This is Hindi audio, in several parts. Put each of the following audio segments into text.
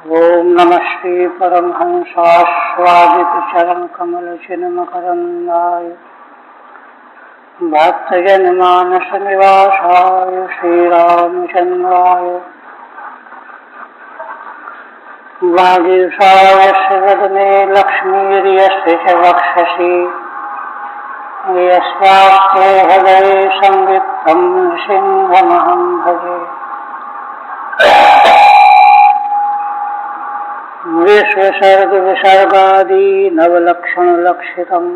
ओम नमः श्री परमहंसास्वादित चरण कमल चिन्मकरंदाय भक्तजन मानस निवासाय श्रीरामचंद्राय वागीशाय वदने लक्ष्मीर्यस्य च वक्षसि यस्यास्ते हृदये संवित्तं सिंहमहं भजे। विश्वसर्ग विसर्गादि नवलक्षण लक्षितम्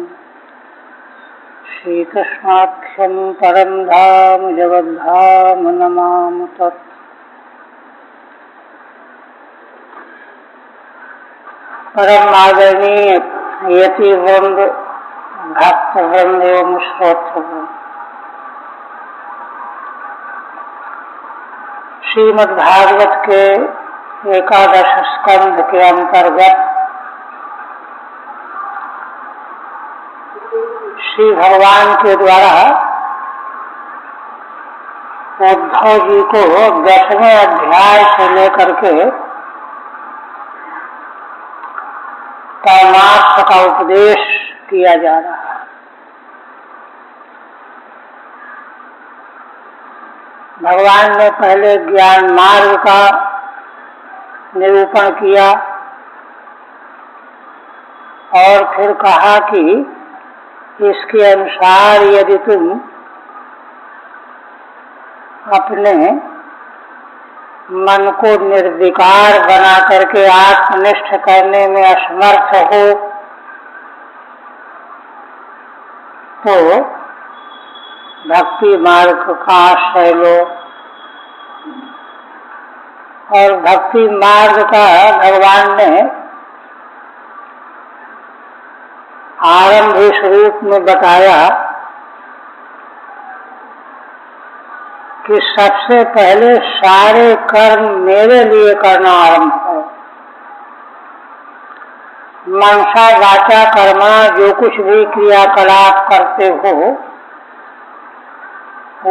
श्रीकृष्णाख्यं परं धाम जगद्धाम नमामि तत्। परम आदरणीय यति वृंद, भक्त वृंद एवं श्रोत्र वृंद, श्रीमद् भागवत के एकादश स्कंध के अंतर्गत श्री भगवान के द्वारा उद्धव जी को 10वें अध्याय से लेकर के परमार्थ का उपदेश किया जा रहा है। भगवान ने पहले ज्ञान मार्ग का निरूपण किया और फिर कहा कि इसके अनुसार यदि तुम अपने मन को निर्विकार बना करके आत्मनिष्ठ करने में असमर्थ हो तो भक्ति मार्ग का आश्रय लो। और भक्ति मार्ग का भगवान ने आरंभ स्वरूप में बताया कि सबसे पहले सारे कर्म मेरे लिए करना आरंभ करो। मनसा वाचा कर्मा, जो कुछ भी क्रियाकलाप करते हो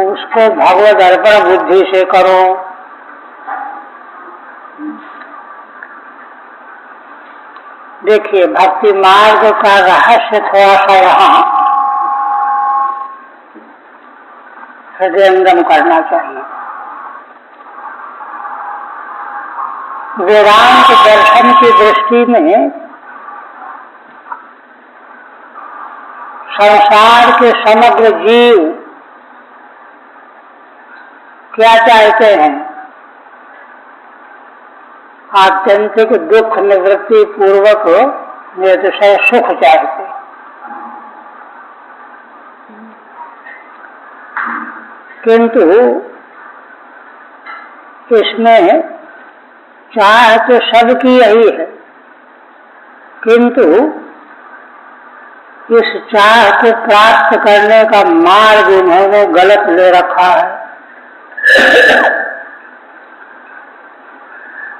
उसको भगवद अर्पण बुद्धि से करो। देखिए, भक्ति मार्ग का रहस्य थोड़ा सा यहाँ हृदयंगम करना चाहिए। वेदांत दर्शन की दृष्टि में संसार के समग्र जीव क्या चाहते हैं? आत्यंतिक दुख निवृत्ति पूर्वक निर्दय सुख चाहते। किंतु इसमें चाह तो सबकी यही है, किंतु इस चाह को प्राप्त करने का मार्ग उन्होंने गलत ले रखा है।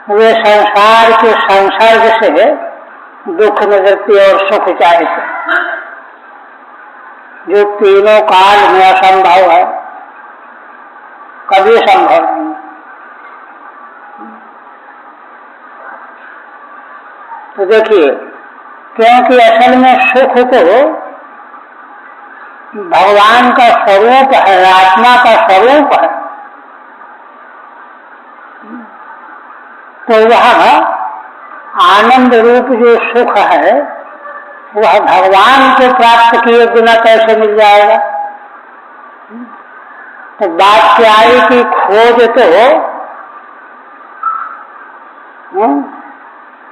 वे संसार के संसर्ग से दुख निवृत्ति और सुख चाहते, जो तीनों काल में असंभव है, कभी संभव नहीं। तो देखिए, क्योंकि असल में सुख तो भगवान का स्वरूप है, आत्मा का स्वरूप है। तो वह आनंद रूप जो सुख है वह भगवान को प्राप्त किए बिना कैसे मिल जाएगा? तो बात क्या आई कि खोज तो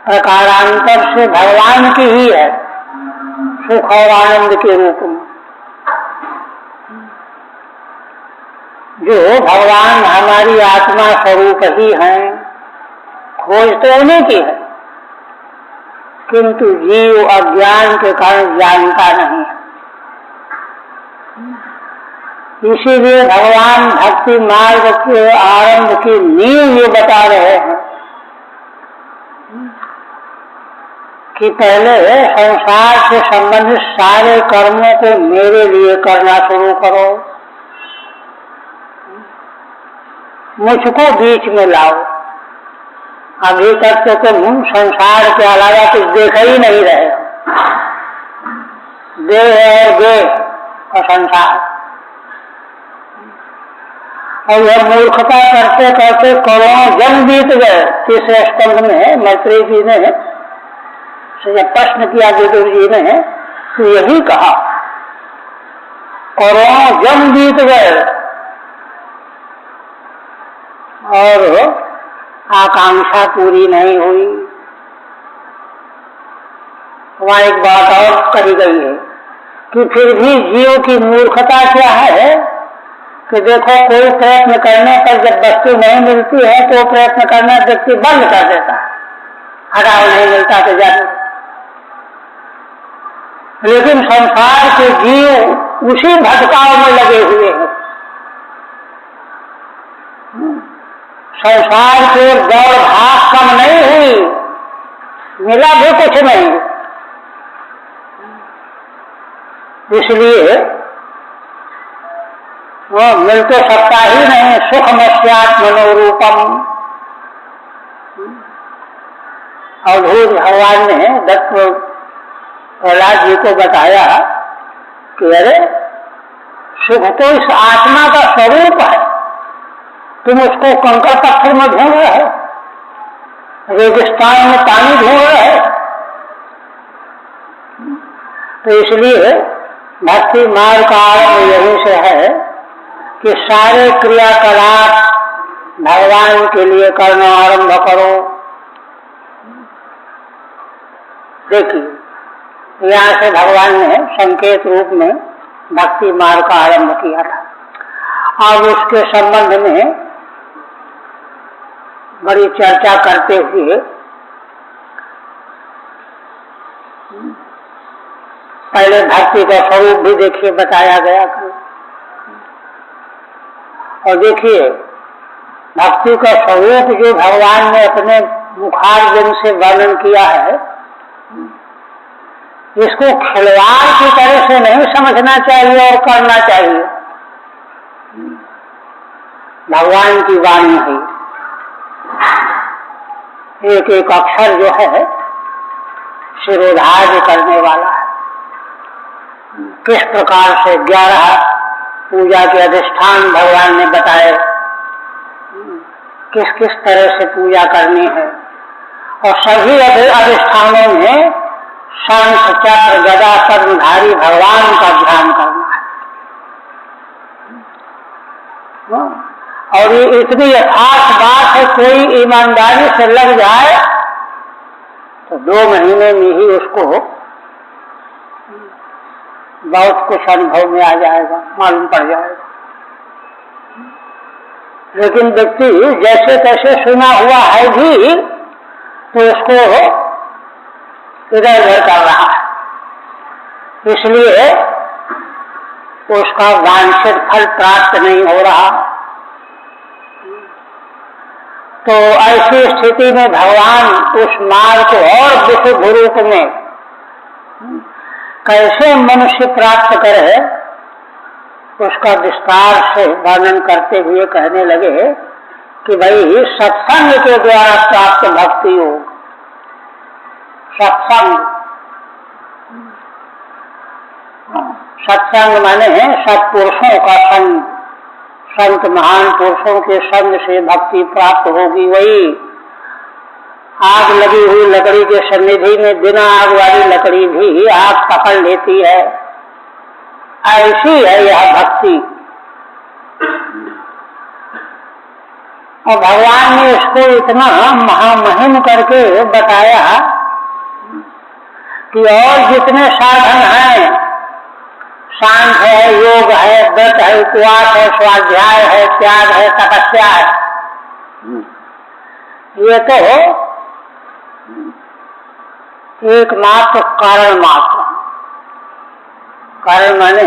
प्रकारांतर से भगवान की ही है, सुख और आनंद के रूप में। जो भगवान हमारी आत्मा स्वरूप ही हैं, खोज तो उन्हीं की है, किंतु जीव अज्ञान के कारण जानता नहीं है। इसीलिए भगवान भक्ति मार्ग के आरंभ की नींव ये बता रहे हैं कि पहले संसार से संबंधित सारे कर्मों को मेरे लिए करना शुरू करो, मुझको बीच में लाओ। अभी तक तो तुम संसार के अलावा कुछ देख ही नहीं रहे हो, देह और देह और संसार। और यह मूर्खता करते करते करोड़ों जन्म बीत गए। तीसरे स्कंध में मैत्रेय जी ने जब प्रश्न किया विदुर जी ने तो यही कहा, करोड़ों जन्म बीत गए और आकांक्षा पूरी नहीं हुई। वहां एक बात और कही गई है कि फिर भी जीव की मूर्खता क्या है कि देखो कोई प्रयत्न करने पर जब वस्तु नहीं मिलती है तो प्रयत्न करना व्यक्ति बंद कर देता है, हटाओ नहीं मिलता तो जाने। लेकिन संसार के जीव उसी भटकाव में लगे हुए हैं। संसार के दौड़ भाग कम नहीं हुई, मिला भी कुछ नहीं। इसलिए वो मिल तो सकता ही नहीं। सुखमस्यात् मनोरूपम। अवधूत भगवान ने दत्त प्रहलाद जी को बताया कि अरे सुख तो इस आत्मा का स्वरूप है, तुम उसको कंकड़ पत्थर में ढूंढ रहे हो, रेगिस्तान में पानी ढूंढ रहे हो। तो इसलिए भक्ति मार्ग का आरंभ यहीं से है कि सारे क्रियाकलाप भगवान के लिए करना आरंभ करो। देखिए यहाँ से भगवान ने संकेत रूप में भक्ति मार्ग का आरंभ किया था। अब उसके संबंध में बड़ी चर्चा करते हुए पहले भक्ति का स्वरूप भी देखिए बताया गया। और देखिए भक्ति का स्वरूप जो भगवान ने अपने मुखारबिंद से वर्णन किया है, इसको खिलवाड़ की तरह से नहीं समझना चाहिए और करना चाहिए। भगवान की वाणी है, एक एक अक्षर जो है शिरोधार्य करने वाला है। किस प्रकार से 11 पूजा के अधिष्ठान भगवान ने बताए, किस किस तरह से पूजा करनी है। और सभी अधिष्ठानों में शंख चक्र गदा पद्मधारी भगवान का ध्यान करना है। और ये इतनी यथार्थ बात है, कोई ईमानदारी से लग जाए तो 2 महीने में ही उसको बहुत कुछ अनुभव में आ जाएगा, मालूम पड़ जाएगा। लेकिन व्यक्ति जैसे तैसे सुना हुआ है भी तो उसको इधर उधर कर रहा है, इसलिए उसका वांछित फल प्राप्त नहीं हो रहा। तो ऐसी स्थिति में भगवान उस मार्ग को और विशुद्ध रूप में कैसे मनुष्य प्राप्त करे उसका विस्तार से वर्णन करते हुए कहने लगे कि भाई सत्संग के द्वारा प्राप्त भक्ति योग। सत्संग माने सत्पुरुषों का संग, संत महान पुरुषों के संग से भक्ति प्राप्त होगी। वही आग लगी हुई लकड़ी के सन्निधि में बिना आग वाली लकड़ी भी आग पकड़ लेती है, ऐसी है यह भक्ति। और भगवान ने इसको इतना महामहिम करके बताया कि और जितने साधन हैं, शांत है, योग है, व्रत है, उपवास है, स्वाध्याय है, त्याग है, तपस्या है, ये तो एकमात्र कारण मात्र। कारण माने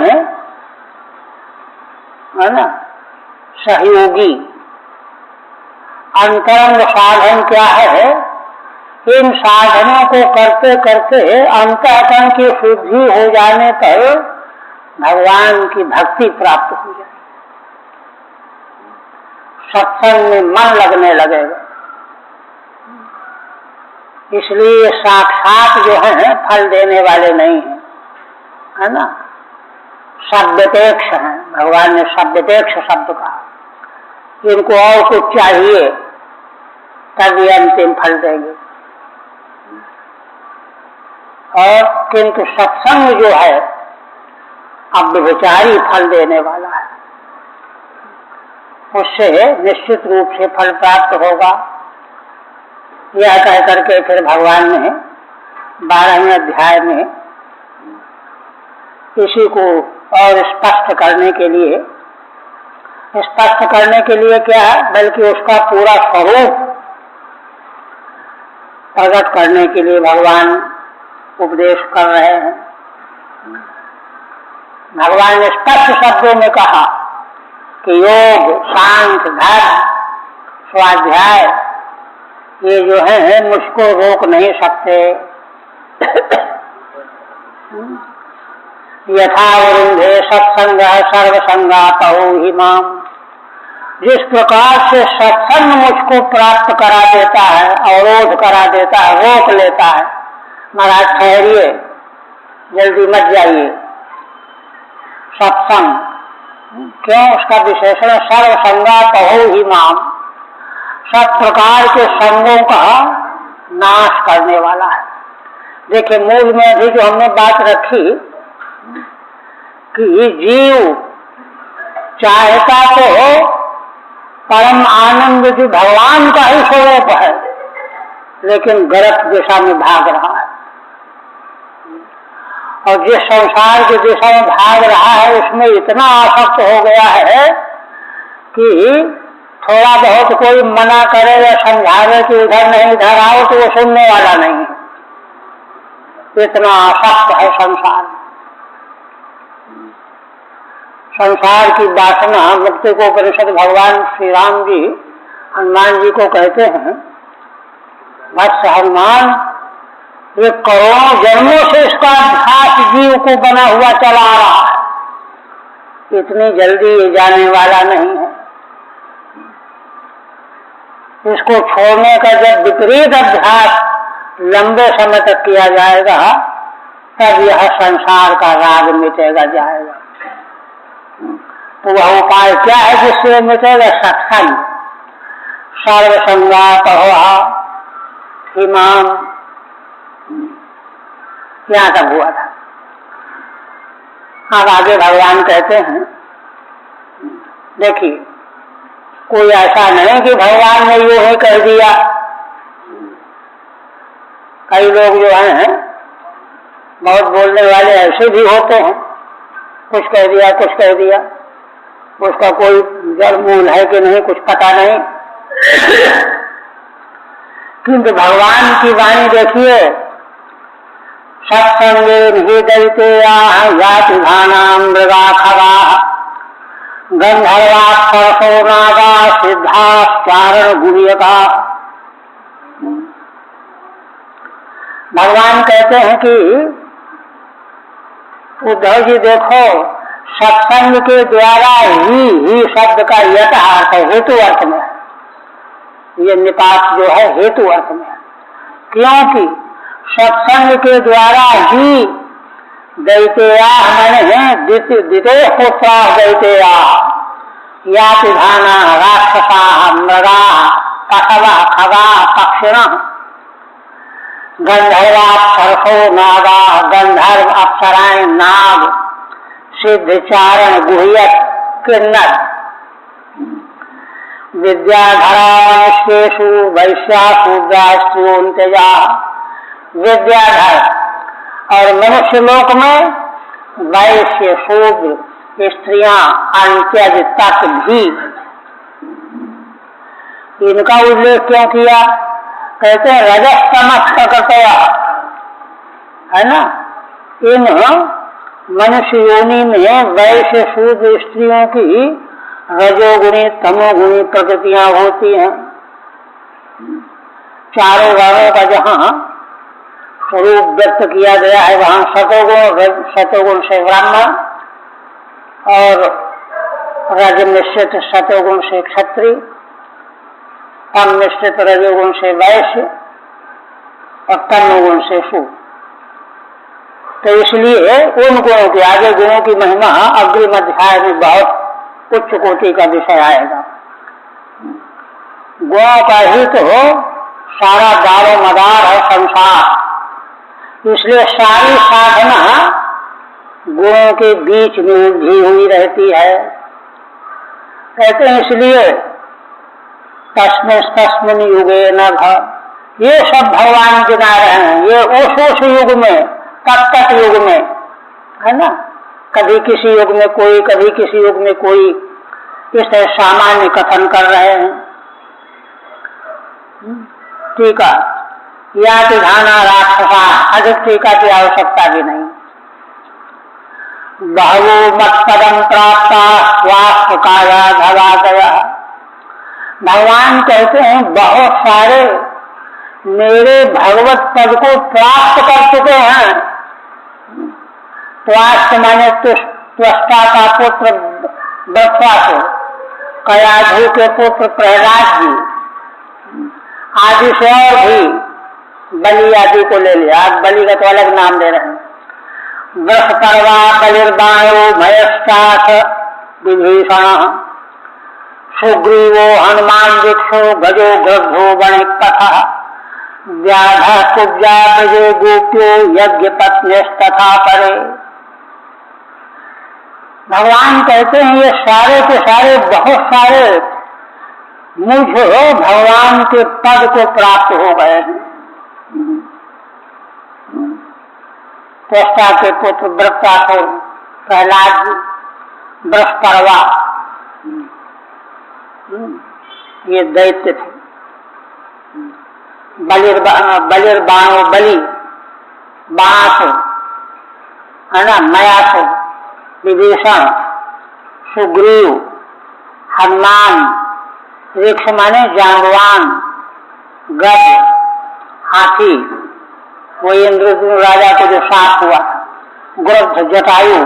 है ना सहयोगी। अंतरंग साधन क्या है? इन साधनों को करते करते अंतःकरण की शुद्धि हो जाने पर भगवान की भक्ति प्राप्त हो जाए, सत्संग में मन लगने लगेगा। इसलिए साक्षात जो है फल देने वाले नहीं है, है ना। शब्दपेक्ष है, भगवान ने शब्दपेक्ष शब्द कहा। इनको और कुछ चाहिए तब ये अंतिम फल देंगे। और किंतु सत्संग जो है अब विचारी फल देने वाला है, उससे निश्चित रूप से फल प्राप्त होगा। यह कह करके फिर भगवान ने 12वें अध्याय में इसी को और स्पष्ट करने के लिए क्या है, बल्कि उसका पूरा स्वरूप प्रकट करने के लिए भगवान उपदेश कर रहे हैं। भगवान ने स्पष्ट शब्दों में कहा कि योग, शांत, धर्म, स्वाध्याय ये जो है मुझको रोक नहीं सकते। यथा वरुंधे सत्संग सर्वसंगा पहो ही माम। जिस प्रकार से सत्संग मुझको प्राप्त करा देता है, अवरोध करा देता है, रोक लेता है, महाराज ठहरिए, जल्दी मत जाइए। सत्संग क्यों, उसका विशेषण सर्वसंगा पहो ही माम, सब प्रकार के संगों का नाश करने वाला है। देखिए मूल में भी जो हमने बात रखी कि जीव चाहता तो परम आनंद जो भगवान का ही स्वरूप है, लेकिन गलत दिशा में भाग रहा है। और जिस संसार की दिशा में भाग रहा है उसमें इतना आसक्त हो गया है कि थोड़ा बहुत कोई मना करे या समझावे कि इधर नहीं इधर आओ तो वो सुनने वाला नहीं है। इतना आसक्त है संसार। संसार की वासना मुक्ति को उपनिषद भगवान श्री राम जी हनुमान जी को कहते हैं, वत्स हनुमान, ये करोड़ों जन्मों से इसका अभ्यास जीव को बना हुआ चला आ रहा है, इतनी जल्दी ये जाने वाला नहीं है। इसको छोड़ने का जब विपरीत अभ्यास लंबे समय तक किया जाएगा तब यह संसार का राग मिटेगा जाएगा। तो वह उपाय क्या है जिससे मिटेगा? सत्संग। सर्वसंगा पहोहा इमाम, यहाँ तक हुआ था। अब आगे भगवान कहते हैं, देखिए कोई ऐसा नहीं कि भगवान ने यूं ही कह दिया। कई लोग जो हैं बहुत बोलने वाले ऐसे भी होते हैं, कुछ कह दिया कुछ कह दिया, उसका कोई जड़ मूल है कि नहीं कुछ पता नहीं। किंतु भगवान की वाणी देखिए, सत्संगे ही दैते याति भानाम मृगा खगा गंधर्वा सरसो नागा सिद्धाचारण गुह्यका। भगवान कहते हैं कि उद्धव जी देखो, सत्संग के द्वारा ही शब्द का यथ अर्थ है, हेतु अर्थ में है। ये निपात जो है हेतु अर्थ में है, क्योंकि सत्संग के द्वारा ही दैतेया मैंने द्वितीय पुत्रा दैतेया याति भाना राक्षसा मृगा पशवा खगा पक्षिण गंधर्वा सरसो नागा, गंधर्व अप्सराएं नाग, सिद्धचारण गुह्यक किन्नर, विद्याधरा मनुष्येषु वैश्या शूद्रा स्त्रियों। विद्याधर और मनुष्य लोक में वैश्य शूद्र स्त्रियां अंत्यज तक भी, इनका उल्लेख क्यों किया? कहते हैं रजस तमस प्रकृतया, है ना। इन मनुष्य योनि में वैश्य शूद्र स्त्रियों की रजोगुणी तमोगुणी प्रकृतियां होती हैं। चारों वर्णों का जहाँ स्वरूप व्यक्त किया गया है वहां सतोगुण से ब्राह्मण और रज मिश्रित सतोगुण से क्षत्रिय, तम मिश्रित रजोगुण से वैश्य और तन्नो गुण से सु। तो इसलिए उन गुणों के आगे गुणों की महिमा अग्रिम अध्याय में बहुत उच्च कोटि का विषय आएगा। गुणों का ही तो सारा दारो मदार है संसार। इसलिए सारी साधना गुणों के बीच में उलझी हुई रहती है। कहते हैं इसलिए तस्मिन् युगे न भ, ये सब भगवान गिना रहे हैं। ये उस युग में, तत्त युग में है ना, कभी किसी युग में कोई, कभी किसी युग में कोई, इस तरह सामान्य कथन कर रहे हैं। टीका या विधाना राक्षसा, अधिक टीका की आवश्यकता भी नहीं। बहवो मत्पदम प्राप्ता स्वास्थ्य काया भवादया। भगवान कहते हैं बहुत सारे मेरे भगवत पद को प्राप्त कर चुके हैं। स्वास्थ्य माने त्वष्टा का पुत्र वृत्रासुर, कयाधु के पुत्र प्रहलाद जी आदि से, और भी बलि आदि को ले लिया। आज बलि का तो अलग नाम दे रहे हैं। वृषपर्वा बलिर्बाणो भयश्चाथ विभीषण, सुग्रीवो हनुमान दीक्षो गजो गृद्धो वणिक्कथा, व्याध कुब्जा ब्रजे गोप्यो यज्ञ पत्न्यस्तथा परे। भगवान कहते हैं ये सारे के सारे, बहुत सारे मुझ भगवान के पद को प्राप्त हो गए हैं। त्वष्टा के पुत्र वृत्रासुर प्रहलाद जी, वृषपर्वा ये दैत्य थे। बलिर्बाणो बलि, बाणासुर है ना, मयासुर, विभीषण, सुग्रीव, हनुमान, वृक्ष माने जांबवान, गज, हाथी, वो इंद्रद्युम्न राजा को जो साथ हुआ, गृध्र, जटायु,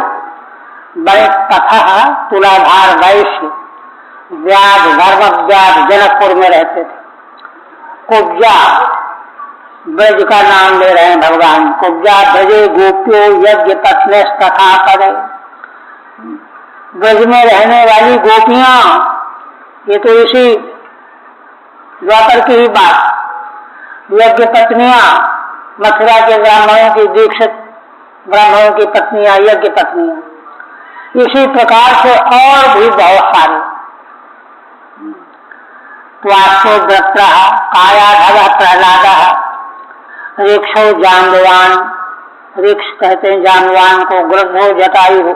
वणिक्कथा, तुलाधार वैश्य, व्याध, धर्मव्याध जनकपुर में रहते थे। कुब्जा, ब्रज का नाम ले रहे हैं भगवान। कुब्जा ब्रजे गोप्यो यज्ञ पत्न्यस्तथा परे। ब्रज में रहने वाली गोपियां, ये तो इसी द्वापर की ही बात। यज्ञ पत्नियां, मथुरा के ब्राह्मणों की दीक्षित ब्राह्मणों की पत्नियां, यज्ञ पत्नियां। इसी प्रकार से और भी बहुत सारे। त्वाष्टो वृत्र कायाधव प्रहलाद, ऋक्षो जाम्बवान, ऋक्ष कहते हैं जाम्बवान को, गृद्धो जटायु,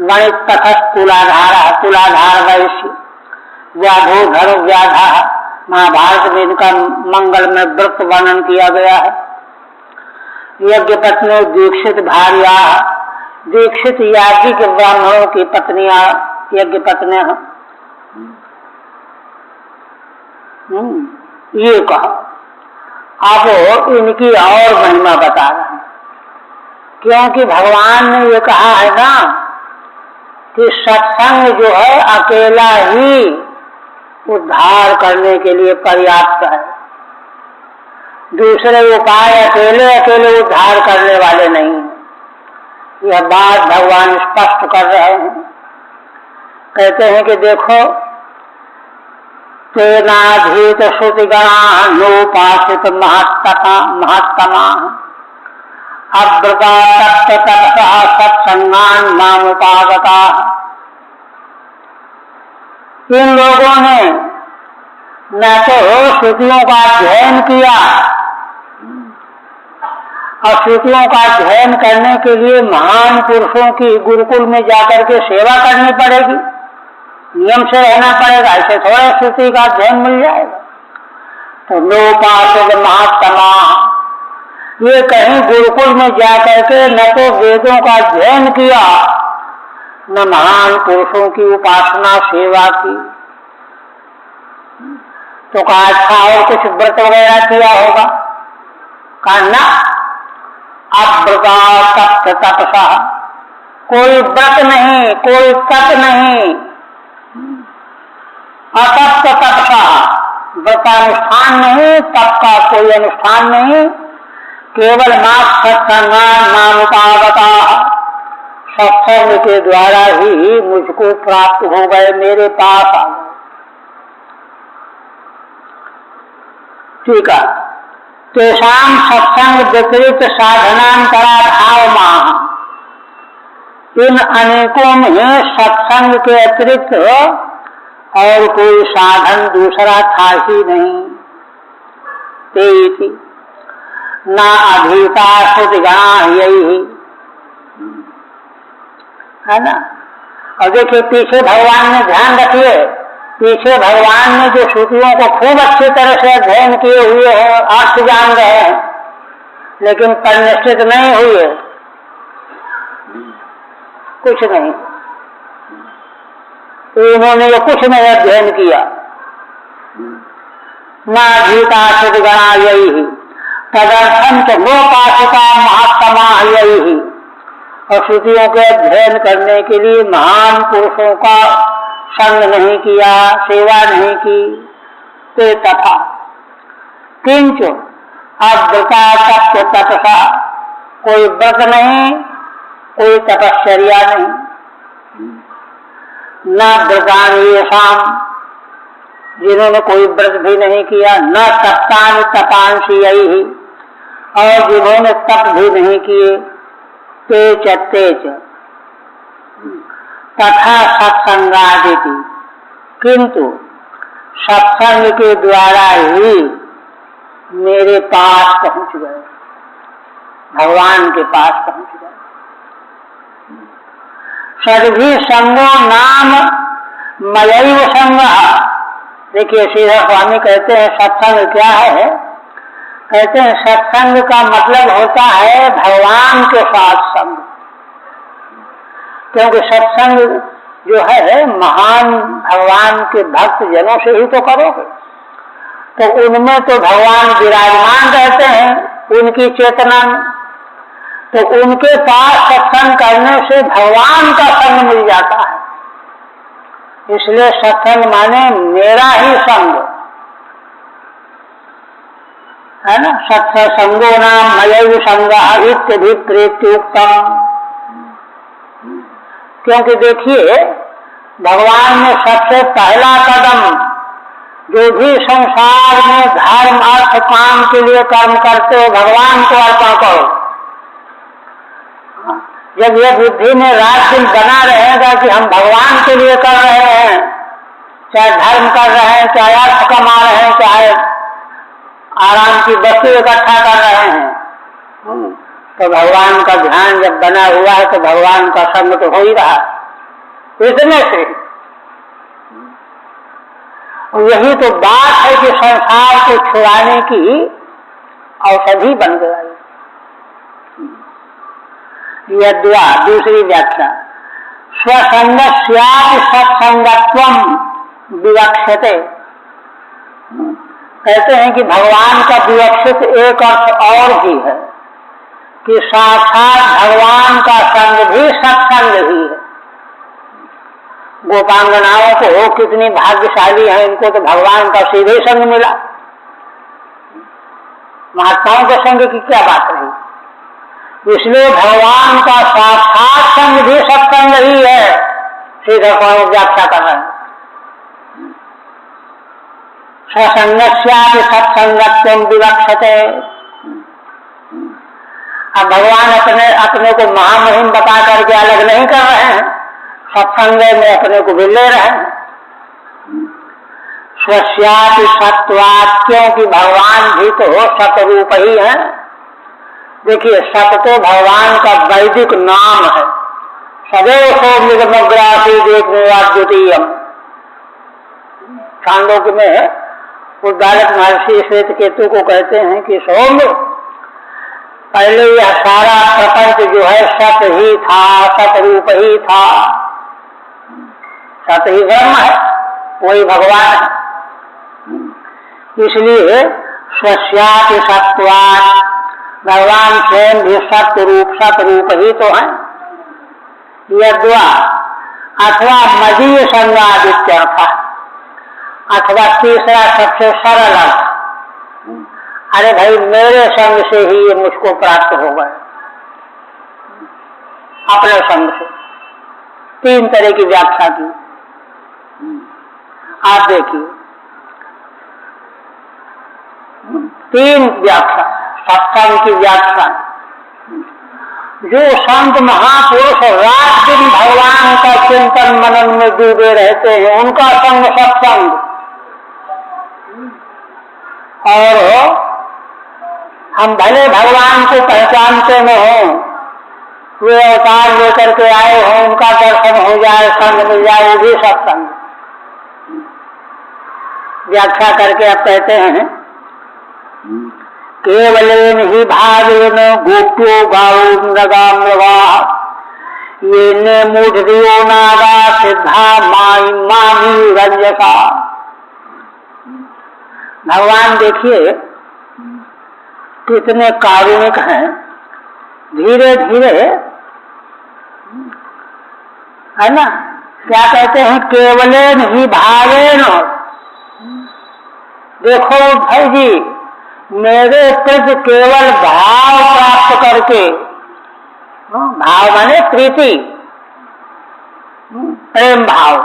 वणिक्कथा तुलाधार, तुलाधार वैश्य, व्याधो धर्म व्याधा। महाभारत में इनका मंगल में व्रत वर्णन किया गया है। यज्ञ पत्नी दीक्षित भार्या, दीक्षित याज्ञी के ब्राह्मणों की पत्नियां यज्ञ पत्नियां। ये कहा। अब इनकी और महिमा बता रहे हैं, क्योंकि भगवान ने ये कहा है ना कि सत्संग जो है अकेला ही उद्धार करने के लिए पर्याप्त है। दूसरे उपाय अकेले अकेले उद्धार करने वाले नहीं। यह बात भगवान स्पष्ट कर रहे हैं। कहते हैं कि देखो, तेनाधीत श्रुतिगणा नोपासित महत्तमा अव्रता तत्ततः सत्संगान मामुपागता। इन लोगों ने न तो श्रुतियों का अध्ययन किया, और श्रुतियों का अध्ययन करने के लिए महान पुरुषों की गुरुकुल में जाकर के सेवा करनी पड़ेगी, नियम से रहना पड़ेगा। ऐसे थोड़ा श्रुति का अध्ययन मिल जाएगा। तो नोपासित महात्मा, ये कहीं गुरुकुल में जाकर के न तो वेदों का अध्ययन किया, न महान पुरुषों की उपासना सेवा की। तो कहा अच्छा और कुछ व्रत वगैरह किया होगा? कहा ना, अव्रता तप्त तपसा, कोई व्रत नहीं, कोई तप नहीं। अतप्त तपसा, व्रतानुष्ठान नहीं, तप का कोई अनुष्ठान नहीं, केवल मां सत्संगान मामुपागता, सत्संग के द्वारा ही मुझको प्राप्त हो गए, मेरे पास आ गए। ठीक है। तेषाम सत्संग विपरीत साधनांतरा भाव माह, इन अनेकों में सत्संग के अतिरिक्त और कोई साधन दूसरा था ही नहीं। तेईति ना अधीता श्रुतिगणा यही है ना। और देखिए पीछे भगवान ने, ध्यान रखिए, पीछे भगवान ने जो श्रुतियों को खूब अच्छी तरह से अध्ययन किए हुए हैं, अर्थ जान रहे हैं, लेकिन परिनिष्ठित नहीं हुए, कुछ नहीं, उन्होंने ये कुछ नहीं अध्ययन किया। न गीता श्रुतिगणा यही तदर्थम च लोकाशिका महात्मा यही, और श्रुतियों के अध्ययन करने के लिए महान पुरुषों का संग नहीं किया, सेवा नहीं की। ते तथा किंच अव्रता तत्व तपसा, कोई व्रत नहीं, कोई तपश्चर्या नहीं। न व्रतानि येषाम, जिन्होंने कोई व्रत भी नहीं किया, न तप्तानि तपांसि यैहि, और जिन्होंने तप भी नहीं किए, तेज तथा सत्संगादिति, किंतु सत्संग के द्वारा ही मेरे पास पहुंच गए, भगवान के पास पहुंच गए। सद्भि संगो नाम मयैव संग। देखिए श्रीधर स्वामी कहते हैं सत्संग क्या है। कहते हैं सत्संग का मतलब होता है भगवान के साथ संग, क्योंकि सत्संग जो है महान भगवान के भक्त जनों से ही तो करोगे, तो उनमें तो भगवान विराजमान रहते हैं, उनकी चेतना में, तो उनके पास सत्संग करने से भगवान का संग मिल जाता है। इसलिए सत्संग माने मेरा ही संग है ना। सत्संगो नाम मयैव संगः इत्यभिप्रेत्युक्तम्। क्योंकि देखिए भगवान ने सबसे पहला कदम, जो भी संसार में धर्म अर्थ काम के लिए कर्म करते हो, भगवान को अर्पण करो। जब यह बुद्धि में रात दिन बना रहेगा कि हम भगवान के लिए कर रहे हैं, चाहे धर्म कर रहे हैं, चाहे अर्थ कमा रहे हैं, चाहे आराम की वस्तु इकट्ठा कर रहे हैं, तो भगवान का ध्यान जब बना हुआ है तो भगवान का संग तो हो ही रहा। इतने से यही तो बात है कि संसार को छुड़ाने की औषधि बन गया। यद्वा दूसरी व्याख्या, स्वसंगस्यापि सत्संगत्वं विवक्षते। कहते हैं कि भगवान का विवक्षित एक अर्थ और भी है कि साक्षात भगवान का संग भी सत्संग ही है। गोपांगनाओं को कितनी भाग्यशाली है, इनको तो भगवान का सीधे संग मिला। महात्माओं के संग की क्या बात रही। इसलिए भगवान का साक्षात संग भी सत्संग ही है। सीधा कौन व्याख्या कर रहे हैं, स्वसंगस्यापि सत्संगत्वं विवक्षते। अब भगवान अपने को महामहिम बता करके अलग नहीं कर रहे हैं, सत्संग में अपने को भी ले रहे हैं। स्वस्यापि सत्वात्, क्योंकि भगवान भी तो सतरूप ही है। देखिए सत तो भगवान का वैदिक नाम है। सदैव सौम्यग्रासी देखने छांदोग्य में उद्दालक महर्षि श्वेत केतु को कहते हैं कि सौम्य, पहले यह सारा प्रपंच जो है सत ही था, सतरूप ही था, सत ही ब्रह्म है, वही भगवान है। इसलिए स्वस्यापि सत्वात्, भगवान स्वयं भी सतरूप ही तो है। यद्वा अथवा मदीय संगादित्यर्थ, अथवा तीसरा सबसे सरल अर्थ, अरे भाई मेरे संग से ही ये मुझको प्राप्त हो गए, अपने संग से। 3 तरह की व्याख्या की। आप देखिए 3 व्याख्या सत्संग की व्याख्या। जो संत महापुरुष रात दिन भगवान का चिंतन मनन में डूबे रहते हैं उनका संग सत्संग, और हम भले भगवान को पहचानते न हो, वे अवतार लेकर के आए हो, उनका दर्शन हो जाए, संग मिल जाए, वो भी सत्संग। व्याख्या करके आप कहते हैं केवलेन ही भावेन गोप्यो गावो मृगा मृगा ये ने मूढ़ नागा सिद्धा माई मामी रंजसा। भगवान देखिए कितने कारुणिक हैं, धीरे धीरे, है ना। क्या कहते हैं? केवलेन ही भावेन। देखो भाई जी, मेरे प्रति केवल भाव प्राप्त करके, भाव माने प्रीति, प्रेम भाव,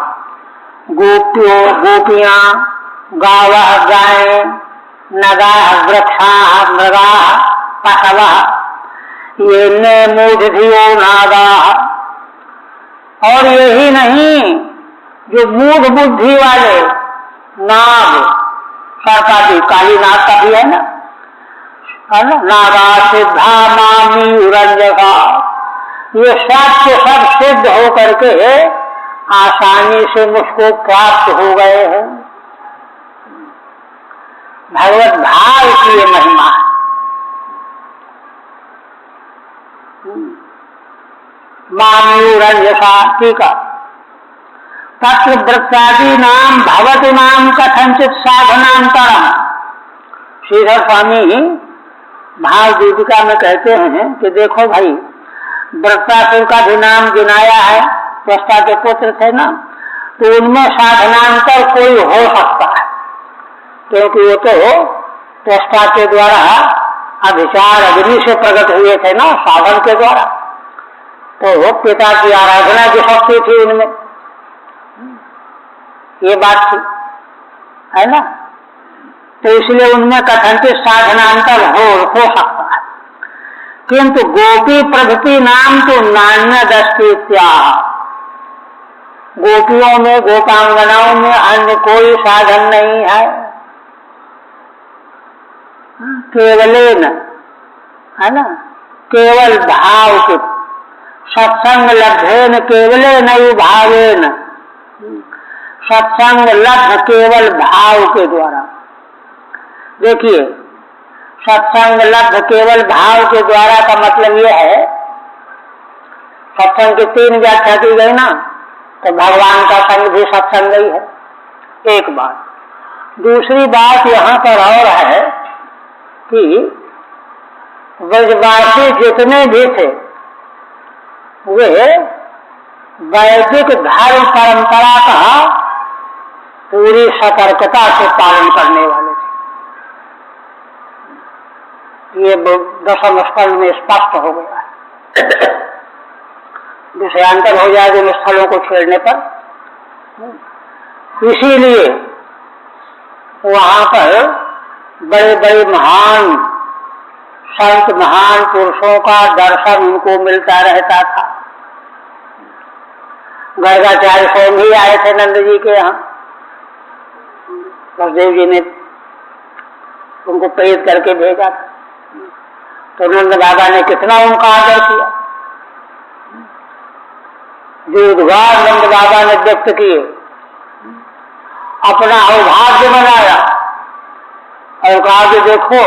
गोप्यो गोपियां, गावः गायें, नगाः वृक्षाः मृगाः पशवः ये ने मूढ़धियो नागाः। और यही नहीं, जो मूढ़ बुद्धि वाले नाग, सरकादी काली नाग का भी है ना, नागा सिद्धा मामी रंजका, ये सब के सब सिद्ध हो करके आसानी से मुझको प्राप्त हो गए हैं। भगवत भाव की ये महिमा है। मामी रंजसा। ठीक है। तत्र वृत्तादि नाम भवति नाम कथंचित साधनांतरम। श्रीधर स्वामी भाव दीपिका में कहते हैं कि देखो भाई, वृत्तासुर का भी नाम गिनाया है, त्वष्टा के पुत्र थे ना, तो उनमें साधनांतर कोई हो सकता है, क्योंकि वो तो त्वष्टा के द्वारा अभिचार अग्नि से प्रकट हुए थे ना, साधन के द्वारा। तो पिता की आराधना की शक्ति थी उनमें, ये बात थी, है ना। तो इसलिए उनमें कथनचित साधनांतर हो सकता है, किंतु गोपी प्रभृति नाम तो नान्य दस्तीत्या। गोपियों में, गोपांगनाओं में अन्य कोई साधन नहीं है, केवलेन, है ना, केवल भाव के। सत्संग लब्धेन केवलेन भावेन। सत्संग लब्ध केवल भाव के द्वारा। देखिए, सत्संग लब्ध केवल भाव के द्वारा का मतलब यह है, सत्संग की 3 व्याख्या की गई ना, तो भगवान का संग भी सत्संग ही है, एक बात। दूसरी बात यहाँ पर और है कि ब्रजवासी जितने भी थे वे वैदिक धर्म परंपरा का पूरी सतर्कता से पालन करने वाले थे। ये 10वें स्कंद में स्पष्ट हो गया है। विषयांतर हो जाएगा इन स्थलों को छेड़ने पर। इसीलिए वहां पर बड़े बड़े महान संत, महान पुरुषों का दर्शन उनको मिलता रहता था। गर्गाचार्य स्वयं ही आए थे नंद जी के यहाँ, वसुदेव जी ने उनको प्रेरित करके भेजा था, तो नंद बाबा ने कितना उनका आदर किया। जो उद्गार नंद बाबा ने व्यक्त किए, अपना अवभाग्य बनाया और कहा कि देखो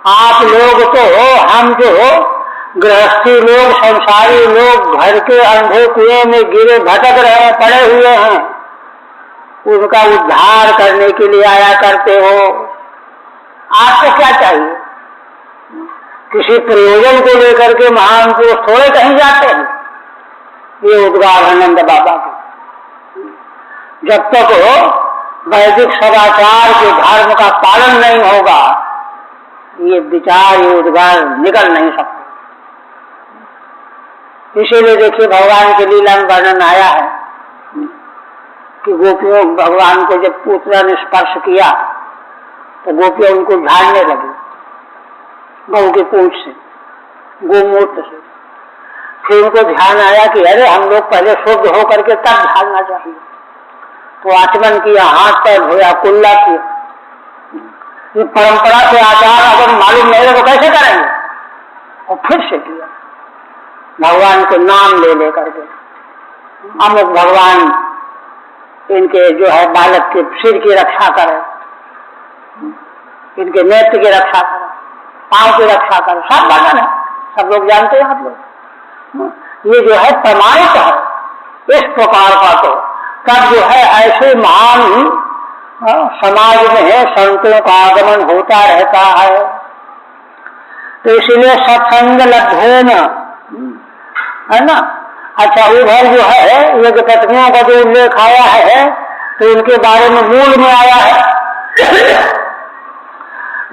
आप लोग तो, हम जो गृहस्थी लोग, संसारी लोग घर के अंधे कुएं में गिरे भटक रहे, पड़े हुए हैं, उनका उद्धार करने के लिए आया करते हो। आपको क्या चाहिए? किसी प्रयोजन को लेकर के महान पुरुष थोड़े कहीं जाते हैं। ये उद्गार आनंद बाबा के। जब तक वैदिक सदाचार के धर्म का पालन नहीं होगा, ये विचार, ये उद्गार निकल नहीं सकते। इसीलिए देखिए भगवान की लीला में वर्णन आया है कि गोपियों भगवान को जब पूतना ने स्पर्श किया तो गोपियां उनको झाड़ने लगी गौ की पूंछ से, गोमूत्र से। फिर उनको ध्यान आया कि अरे हम लोग पहले शुद्ध होकर के तब झाड़ना चाहिए, तो आचमन किया, हाथ पैर धोया, कुल्ला किया। ये परंपरा से आचार अगर मालूम नहीं तो कैसे करेंगे? और फिर से किया भगवान के नाम ले लेकर के, अमुक भगवान इनके जो है बालक के सिर की रक्षा करें, इनके नेत्र की रक्षा करें, पांव की रक्षा करें, सब वर्णन है, सब लोग जानते हैं आप लोग। ये जो है प्रमाणित है इस प्रकार का। तो तब जो है ऐसे महान समाज में संतों का आगमन होता रहता है। तो इसलिए सत्संग लब्धेन, है ना। अच्छा, उधर जो है ये पत्नियों का जो उल्लेख आया है तो उनके बारे में मूल में आया है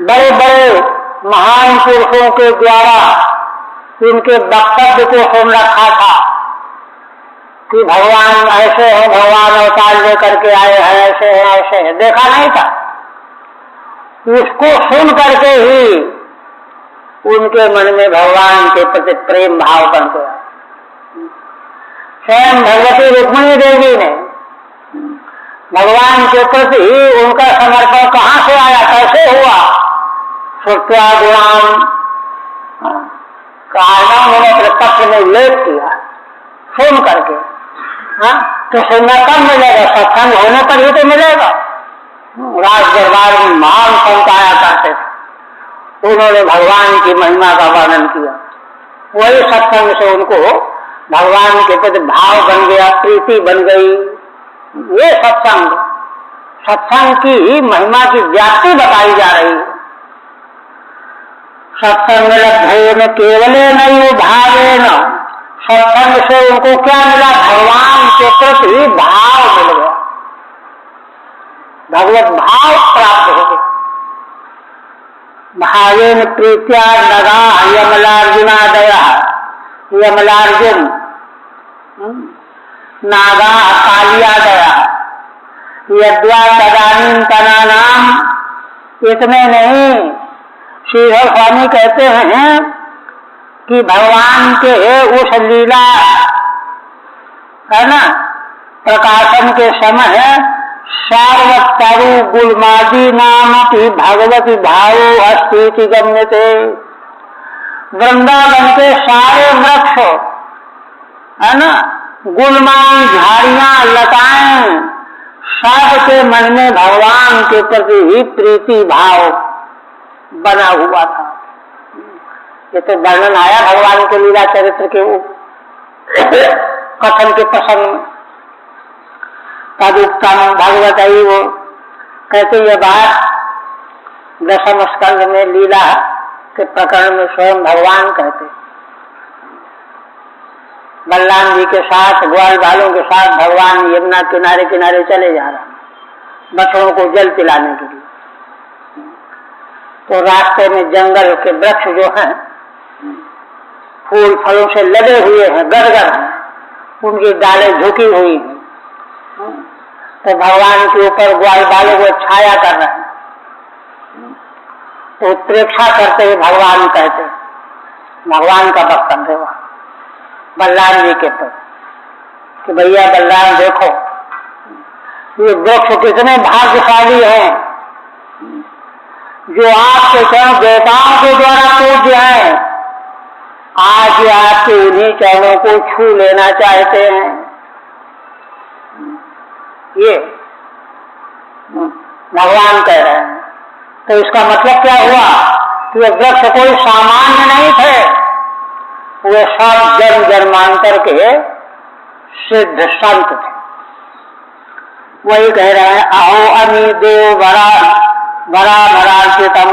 बड़े बड़े महान पुरुषों के द्वारा उनके वक्तव्य को सुन रखा था कि भगवान ऐसे हैं, भगवान अवतार लेकर के आए हैं, ऐसे हैं, ऐसे हैं, देखा नहीं था। उसको सुन करके ही उनके मन में भगवान के प्रति प्रेम भाव बन गया। स्वयं भगवती रुक्मिणी देवी ने भगवान के प्रति उनका समर्पण कहाँ से आया, कैसे हुआ? श्रुत्वा गुणाम कारणम, उन्होंने तत्व में उल्लेख किया सुन करके। हाँ, तो सुनना कब मिलेगा? सत्संग होने पर ही तो मिलेगा। राज दरबार में महान संत आया करते थे, उन्होंने भगवान की महिमा का वर्णन किया। वही सत्संग से उनको भगवान के प्रति भाव बन गया, प्रीति बन गई। ये सत्संग, सत्संग की महिमा की व्याप्ति बताई जा रही है। सत्संग लब्धेन केवले नहीं भावेन, सत्संग से उनको क्या मिला? भगवान के प्रति भाव मिल गया, भगवत भाव प्राप्त हो गया। भावेन प्रीत्या नगा यमलार्जुनादय, यमलार्जुन नागा कालियादया यद्वा तदानीम तनानाम। इतने नहीं, श्रीधर स्वामी कहते हैं कि भगवान के उस लीला, है ना, प्रकाशन के समय सार्वतरु गुलमादी नाम की भगवती भावो अस्थिति गम्यते। वृंदावन के सारे वृक्ष, है ना, गुलमादी झाड़ियां, लताएं, सबके मन में भगवान के प्रति ही प्रीति भाव बना हुआ था। ये तो वर्णन आया भगवान के लीला चरित्र के कथन के प्रसंग में। तदुक्तम भगवत वो कहते ये बात दशम स्कंध में लीला के प्रकरण में स्वयं भगवान कहते। बलराम जी के साथ, ग्वाल बालों के साथ भगवान यमुना किनारे किनारे चले जा रहे हैं बछड़ों को जल पिलाने के लिए। तो रास्ते में जंगल के वृक्ष जो हैं फूल फलों से लगे हुए हैं, गदगद हैं, उनकी डालें झुकी हुई हैं। तो भगवान के ऊपर ग्वाल बालों को छाया कर रहे हैं। तो उत्प्रेक्षा करते हुए भगवान कहते, भगवान का वक्तव्य वहां बलराम जी के प्रति कि भैया बलराम देखो ये वृक्ष कितने भाग्यशाली हैं जो आपके चरण देवताओं के द्वारा पूज्य हैं। आज आपके उन्हीं चरणों को छू लेना चाहते हैं। ये भगवान कह रहे हैं। तो इसका मतलब क्या हुआ कि वे वृक्ष कोई सामान्य नहीं थे, वे सब जन्म जन्मांतर के सिद्ध संत थे। वही कह रहे हैं अहो अमी देव बरा भरार्चितम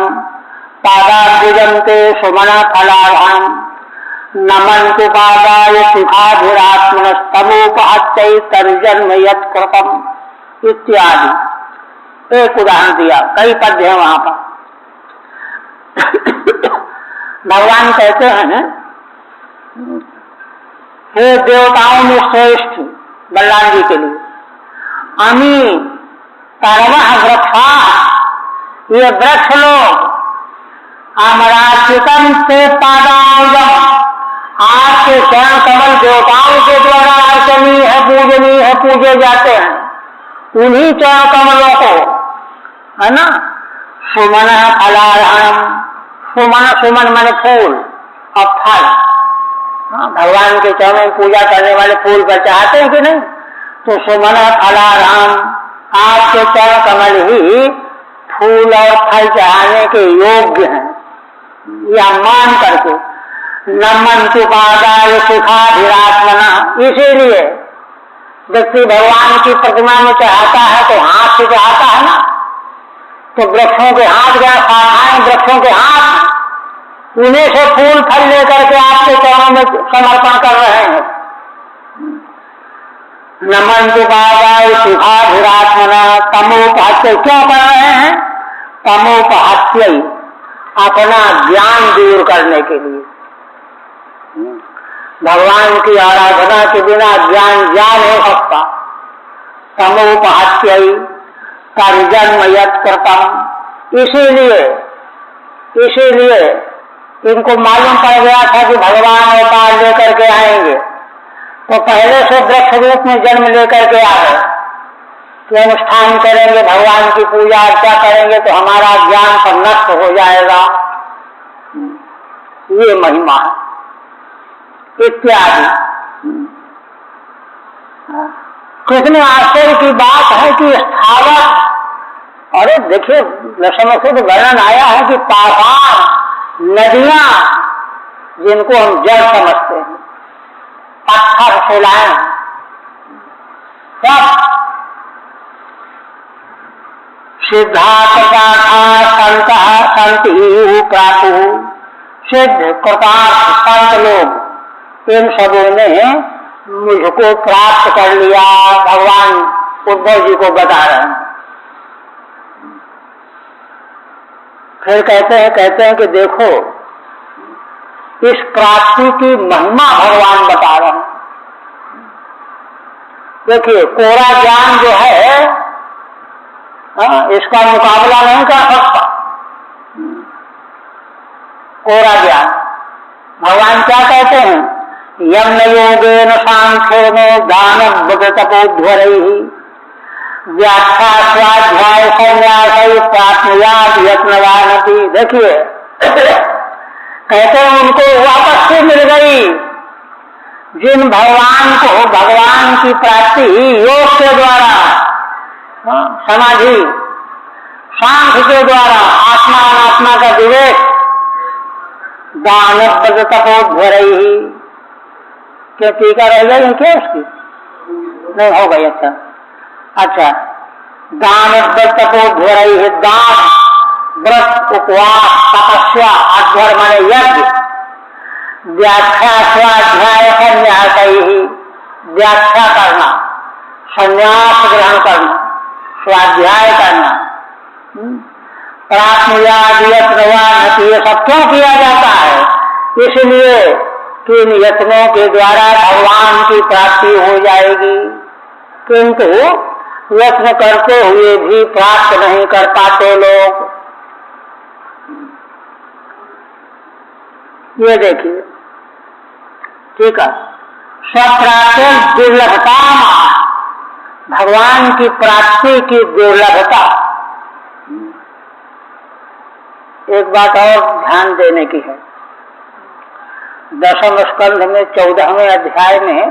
पादाब्जंते सुमना फलाभाम नमन्तु पादाय सुखाधिरात्मनस्तमोपहत्यै तर्जन्म यत्कृतम इत्यादि। एक उदाहरण दिया, कई पद्य है वहां पर। भगवान कहते हैं, हे देवताओं में श्रेष्ठ बलराम जी के लिए, अमी तरवः वृक्षा, ये वृक्ष लोग अमराचितम से पादांगम, आपके चरण कमल देवताओं के द्वारा अर्चनीय है, पूजनीय है, पूजे जाते हैं। उन्हीं चरण कमलों को, है ना, सुमन फलाधाम, सुमन, सुमन माने फूल और फल, भगवान के चरणों में पूजा करने वाले फूल पर चाहते हैं कि नहीं, तो सुमन फलाधाम, आपके चरण कमल ही फूल और फल चढ़ाने के योग्य हैं, या मान करके नमन्तु पादाय सुखाधिरात्मना। इसीलिए व्यक्ति भगवान की प्रतिमा में चढ़ाता है तो हाथ से चढ़ाता है ना, तो वृक्षों के हाथ गया, शाखाएं वृक्षों के हाथ, उन्हीं से फूल फल लेकर के आपके चरणों में समर्पण कर रहे हैं। नमन्तु पादाय सुखाधिरात्मना तमोपहत्य, क्यों कर रहे हैं? तमोपहत्य, अपना ज्ञान दूर करने के लिए। भगवान की आराधना के बिना ज्ञान हो सकता। तमोपहत्य कर्जन्म यत् कृतम्, इसीलिए इनको मालूम पड़ गया था कि भगवान अवतार लेकर के आएंगे, तो पहले से वृक्ष रूप में जन्म लेकर के आ गए कि अनुष्ठान करेंगे, भगवान की पूजा अर्चा करेंगे तो हमारा ज्ञान सब नष्ट हो जाएगा, ये महिमा है इत्यादि। कितने आश्चर्य की बात है कि स्थावर, अरे देखिए लक्ष्मण तो वर्णन आया है कि पाषाण नदियां, जिनको हम जल समझते हैं, पत्थर शिलाएं, सब सिद्धा कृतार्थ संत प्रातु, सिद्ध कृतार्थ संत लोग, इन सबों ने मुझको प्राप्त कर लिया, भगवान उद्धव जी को बता रहे हैं। फिर कहते हैं कि देखो इस प्राप्ति की महिमा भगवान बता रहे हैं। देखिए कोरा ज्ञान जो है, इसका मुकाबला नहीं कर सकता कोरा ज्ञान। भगवान क्या कहते हैं? यम योगेन सांख्येन दान तपोध्वरैः व्याख्या स्वाध्याय संन्यास प्राप्नुयात् यत्नवानपि। देखिए कहते हैं उनको वापस से मिल गई जिन भगवान की प्राप्ति योग के द्वारा, समाधि सांख्य के द्वारा, आत्मा अनात्मा का विवेक, दान तपोध्वरैः। क्या टीका रह गई क्या उसकी? नहीं हो गई। अच्छा दान तपोध्वरैः, दान व्रत उपवास तपस्या अध्वर माने यज्ञ, व्याख्या स्वाध्याय संन्यासैः, व्याख्या करना, संन्यास ग्रहण करना, स्वाध्याय करना, प्राप्नुयात् यत्नवानपि। ये सब क्यों किया जाता है? इसलिए कि इन यत्नों के द्वारा भगवान की प्राप्ति हो जाएगी, किंतु यत्न करते हुए भी प्राप्त नहीं कर पाते लोग। ये देखिए, ठीक है, स्वप्राप्ति दुर्लभता, भगवान की प्राप्ति की दुर्लभता। एक बात और ध्यान देने की है, 10वें स्कंध में 14वें अध्याय में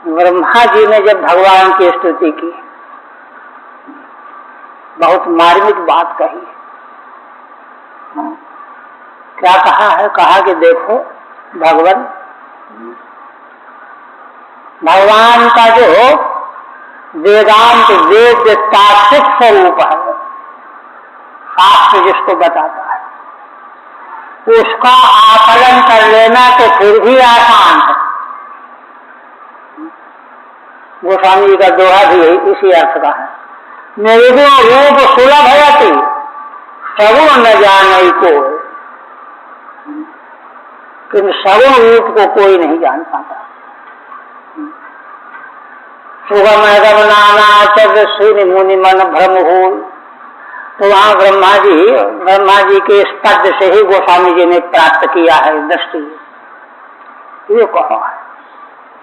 ब्रह्मा जी ने जब भगवान की स्तुति की, बहुत मार्मिक बात कही। क्या कहा है? कहा कि देखो भगवान का जो वेदांत वेद तात्विक स्वरूप है, शास्त्र जिसको बताता है, उसका आकलन कर लेना तो फिर भी आसान है। गोस्वामी जी का दोहा भी इसी अर्थ का है, निर्गुण रूप सुलभ हयति सबो न जानै को। कि सगुण रूप को कोई नहीं जान पाता। सुगम गम नानाचर सूनि मुनि मन भ्रम हो, तो वहां ब्रह्मा जी के इस पद से ही गोस्वामी जी ने प्राप्त किया है दृष्टि। ये कहो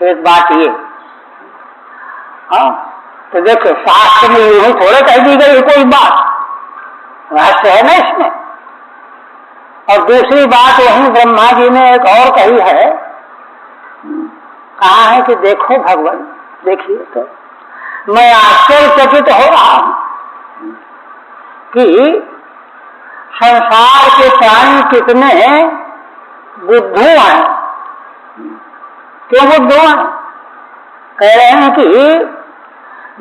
एक बात ये, हाँ तो देखो शास्त्र में यूं ही थोड़े कह दी गई कोई बात, रहस्य है ना इसमें। और दूसरी बात वहीं ब्रह्मा जी ने एक और कही है, कहा है कि देखो भगवान, देखिए तो मैं आश्चर्यचकित हो रहा हूं कि संसार के प्राणी कितने बुद्धू हैं। क्यों बुद्धू हैं? कह रहे हैं कि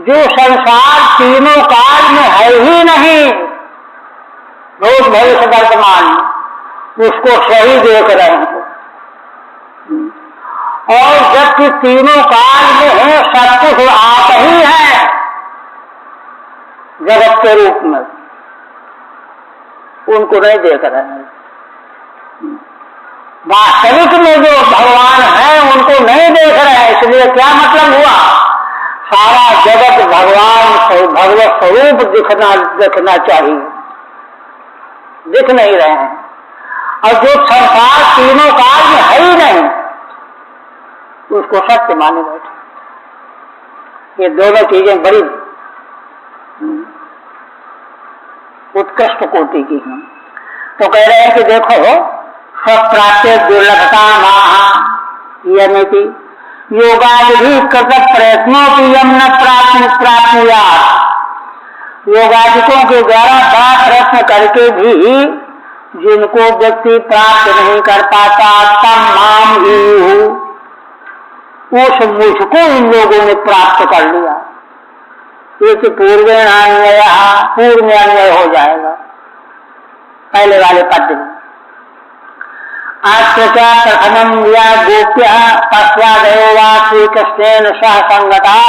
जो संसार तीनों काल में है ही नहीं, भूत भविष्य वर्तमान, उसको सही देख रहे हैं। और जबकि तीनों काल में सब कुछ आप ही है जगत के रूप में, उनको नहीं देख रहे हैं। वास्तविक में जो भगवान है उनको नहीं देख रहे हैं। इसलिए क्या मतलब हुआ, सारा जगत भगवत स्वरूप दिखना चाहिए, दिख नहीं रहे हैं। और जो संसार तीनों काल में है ही नहीं, उसको सत्य माने बैठे। ये दोनों चीजें बड़ी उत्कृष्ट कोटि की हैं। तो कह रहे हैं कि देखो स्वप्राप्य दुर्लभता यमिति योगादि कृत प्रयत्नों की यम न प्राप्त। योगादिकों के द्वारा बड़ा प्रयत्न करके भी जिनको व्यक्ति प्राप्त नहीं कर पाता, तम माम ही उस मुझको इन लोगों ने प्राप्त कर लिया। एक पूर्वेण अन्वय, पूर्व में अन्वय हो जाएगा पहले वाले पद में। आत्मचा प्रथमम या गोप्य पश्चादयो वा श्रीकृष्णेन सह संगता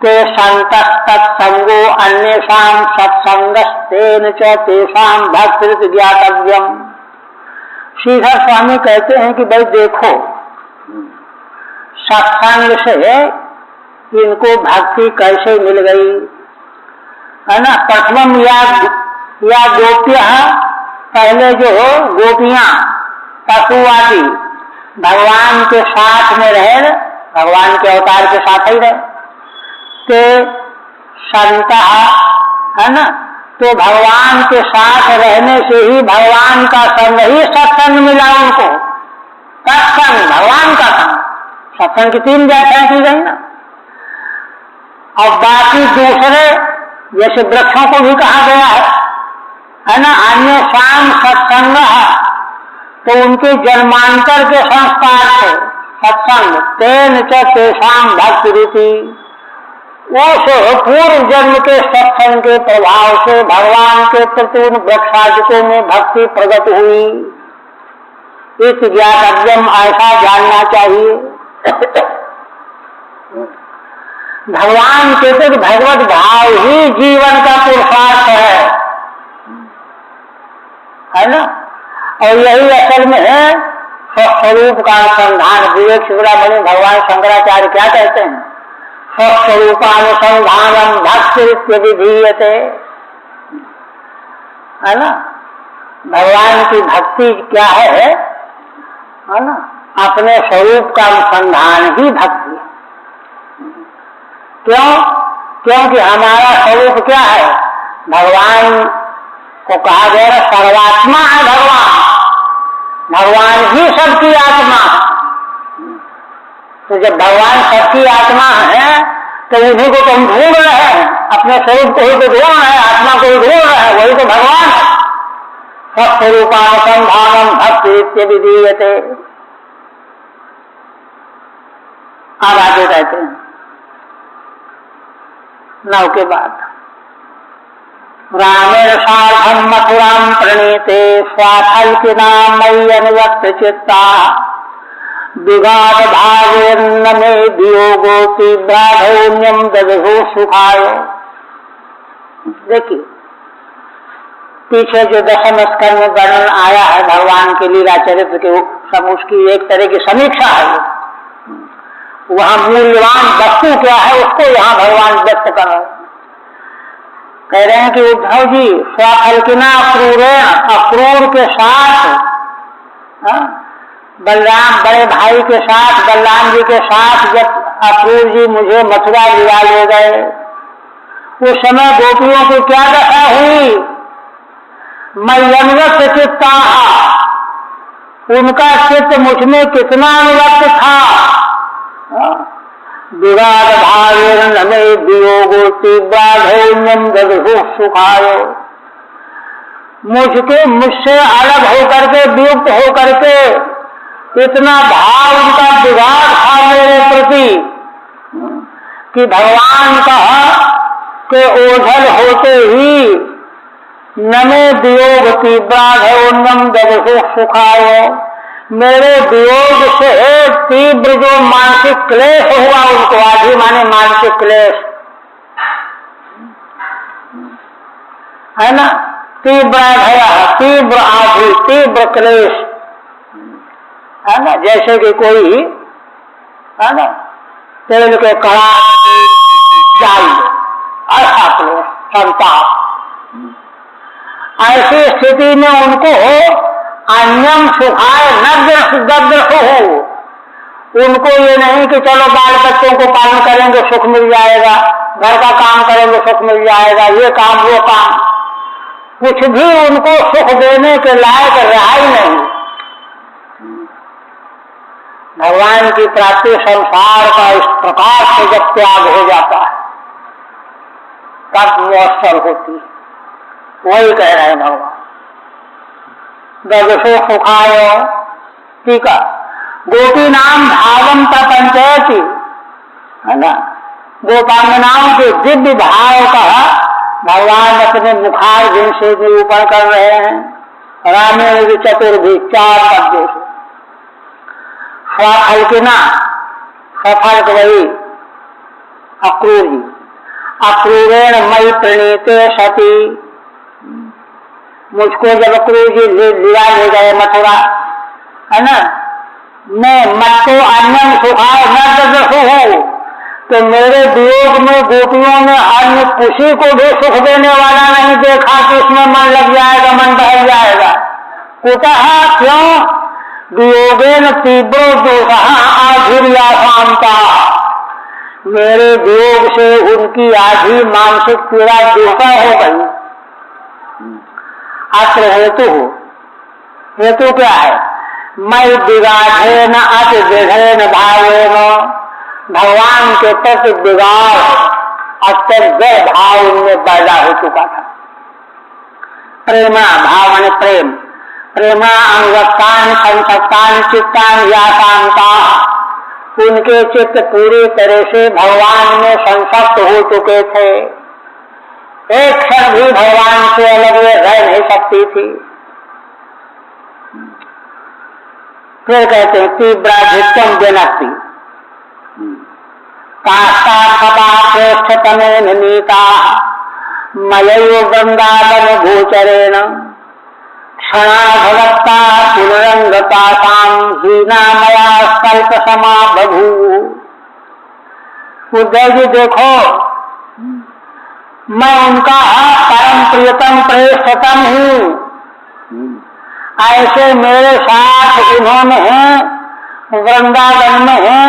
ते संतस्तत्संगो अन्येषां सत्संगस्तेन च तेषां भक्तिरिति ज्ञातव्यम। श्रीधर स्वामी कहते हैं कि भाई देखो, सत्संग से इनको भक्ति कैसे मिल गई है ना। प्रथमम या गोप्य, पहले जो गोपियां पशुवादी भगवान के साथ में रहे, भगवान के अवतार के साथ ही रहे, ते संत है ना। तो भगवान के साथ रहने से ही भगवान का संग ही सत्संग मिला उनको। सत्संग भगवान का संग, सत्संग की 3 व्याख्याएं की गई ना। और बाकी दूसरे जैसे वृक्षों को भी कहा गया है ना, अन्य शाम सत्संग, तो उनके जन्मांतर के संस्कार थे सत्संग। तेन च तेषां भक्ति रीति, उस पूर्व जन्म के सत्संग के प्रभाव से भगवान के प्रति उन वृक्षादिकों में भक्ति प्रकट हुई। इस ज्ञातव्यम, ऐसा जानना चाहिए। भगवान के प्रति भगवत भाव ही जीवन का पुरुषार्थ है ना। और यही असल में है स्वस्वरूप का अनुसंधान। विवेक शिवरामणि भगवान शंकराचार्य क्या कहते हैं, स्वस्वरूपानुसंधानम भक्ति विधीयते, है ना। भगवान की भक्ति क्या है ना, अपने स्वरूप का अनुसंधान ही भक्ति है। क्यों? क्योंकि हमारा स्वरूप क्या है, भगवान को कहा गया सर्वात्मा है भगवान ही सबकी आत्मा है। तो जब भगवान सबकी आत्मा है तो उन्हीं को तो हम ढूंढ रहे हैं, अपने स्वरूप को ही तो ढूंढ रहे हैं, आत्मा को ही ढूंढ रहे हैं, वही तो भगवान है। स्वस्वरूपानुसंधानम भक्ति विधीयते। अब आगे कहते हैं 9 के बाद, रामेण सार्धम मथुरां प्रणीते स्वाफल्किना मयि अनुवक्त चित्ता विगाध भावेन्न मे वियोगोति ब्राधौन्यम ददहु सुखाय। देखिए पीछे जो 10वें स्कंध में वर्णन आया है भगवान के लीला चरित्र के सब उसकी एक तरह की समीक्षा है। वहां मूल्यवान वस्तु क्या है उसको यहाँ भगवान व्यक्त कर रहे हैं। कह रहे हैं कि उद्धव जी स्वफलकिना अक्रूर के साथ, बलराम बड़े भाई के साथ, बलराम जी के साथ जब अक्रूर जी मुझे मथुरा लिया ले गए, उस समय गोपियों को क्या दशा हुई? मय्यन्वत चित्ता, उनका चित्त मुझ में कितना अनुरक्त था। विराट भावेन नमे वियोगो तीव्राधौन्यम ददहु सुखायो, मुझसे अलग होकर के, वियुक्त होकर के इतना भाव उनका विराट था मेरे प्रति कि भगवान कहा के ओझल होते ही नमे वियोग तीव्राधौन्यम ददहु सुखायो, मेरे वियोग से तीव्र जो मानसिक क्लेश हुआ उनको, आधी माने मानसिक क्लेश है ना, तीव्र भया, तीव्र आधी, तीव्र क्लेश है ना, जैसे कि कोई है ना तेल के कड़ा डाल दे, ऐसा क्लेश, संताप। ऐसी स्थिति में उनको अन्यम सुखाय नग्न हो, उनको ये नहीं कि चलो बाल बच्चों को पालन करेंगे सुख मिल जाएगा, घर का काम करेंगे सुख मिल जाएगा, ये काम वो काम, कुछ भी उनको सुख देने के लायक रहा ही नहीं। भगवान की प्राप्ति संसार का इस प्रकार से जब त्याग हो जाता है तब मुअस्सर होती है। वही कह रहे हैं भगवान, ददसो सुखाय। ठीक है, गोपी नाम भावम प्रपंचयति, है ना, गोपांगनाओं के दिव्य भाव का भगवान अपने मुखारबिंद से निरूपण कर रहे हैं। रामेण चतुर्भि, 4 पद्यों से। स्वफलकिना, सफल वही अक्रूर जी, अक्रूरेण मई प्रणीते सती, मुझको जब अक्रूर जी लिया ले गए मथुरा, है ना, मैं मत तो अन्यम सुखाय न ददहु हूँ, तो मेरे वियोग में गोपियों ने अन्य किसी को भी सुख देने वाला नहीं देखा कि इसमें मन लग जाएगा, मन बहल जाएगा। कुतः, क्यों? वियोगेन तीव्रो दोषः आधुर्यासांता, मेरे वियोग से उनकी आधी मानसिक पीड़ा दुर्सह हो गई। अत्र हेतु क्या है? मैं विगाढ़ेन अति विघ्नेन भावेन, भगवान के प्रति विगाढ़ अत्यंत भाव उनमें पैदा हो चुका था। प्रेमा भाव माने प्रेम, प्रेमा अनुरक्तान संसक्तान चित्तान यासांता, उनके चित्त पूरी तरह से भगवान में संसक्त हो चुके थे। एक क्षण भी भगवान से अलग वे रह नहीं सकती थी। फिर कहते हैं तीव्राधिक्यम विनक्ति, काष्ठा खपा श्रेष्ठतमेन नीता, मलयो वृंदावन भूचरेण, क्षणा भवत्ता पुनरंगतासाम हीना मया कल्प समा बभू। उद्धव जी देखो, मैं उनका परम प्रियतम प्रेष्ठतम हूँ, ऐसे मेरे साथ उन्होंने वृंदावन में है,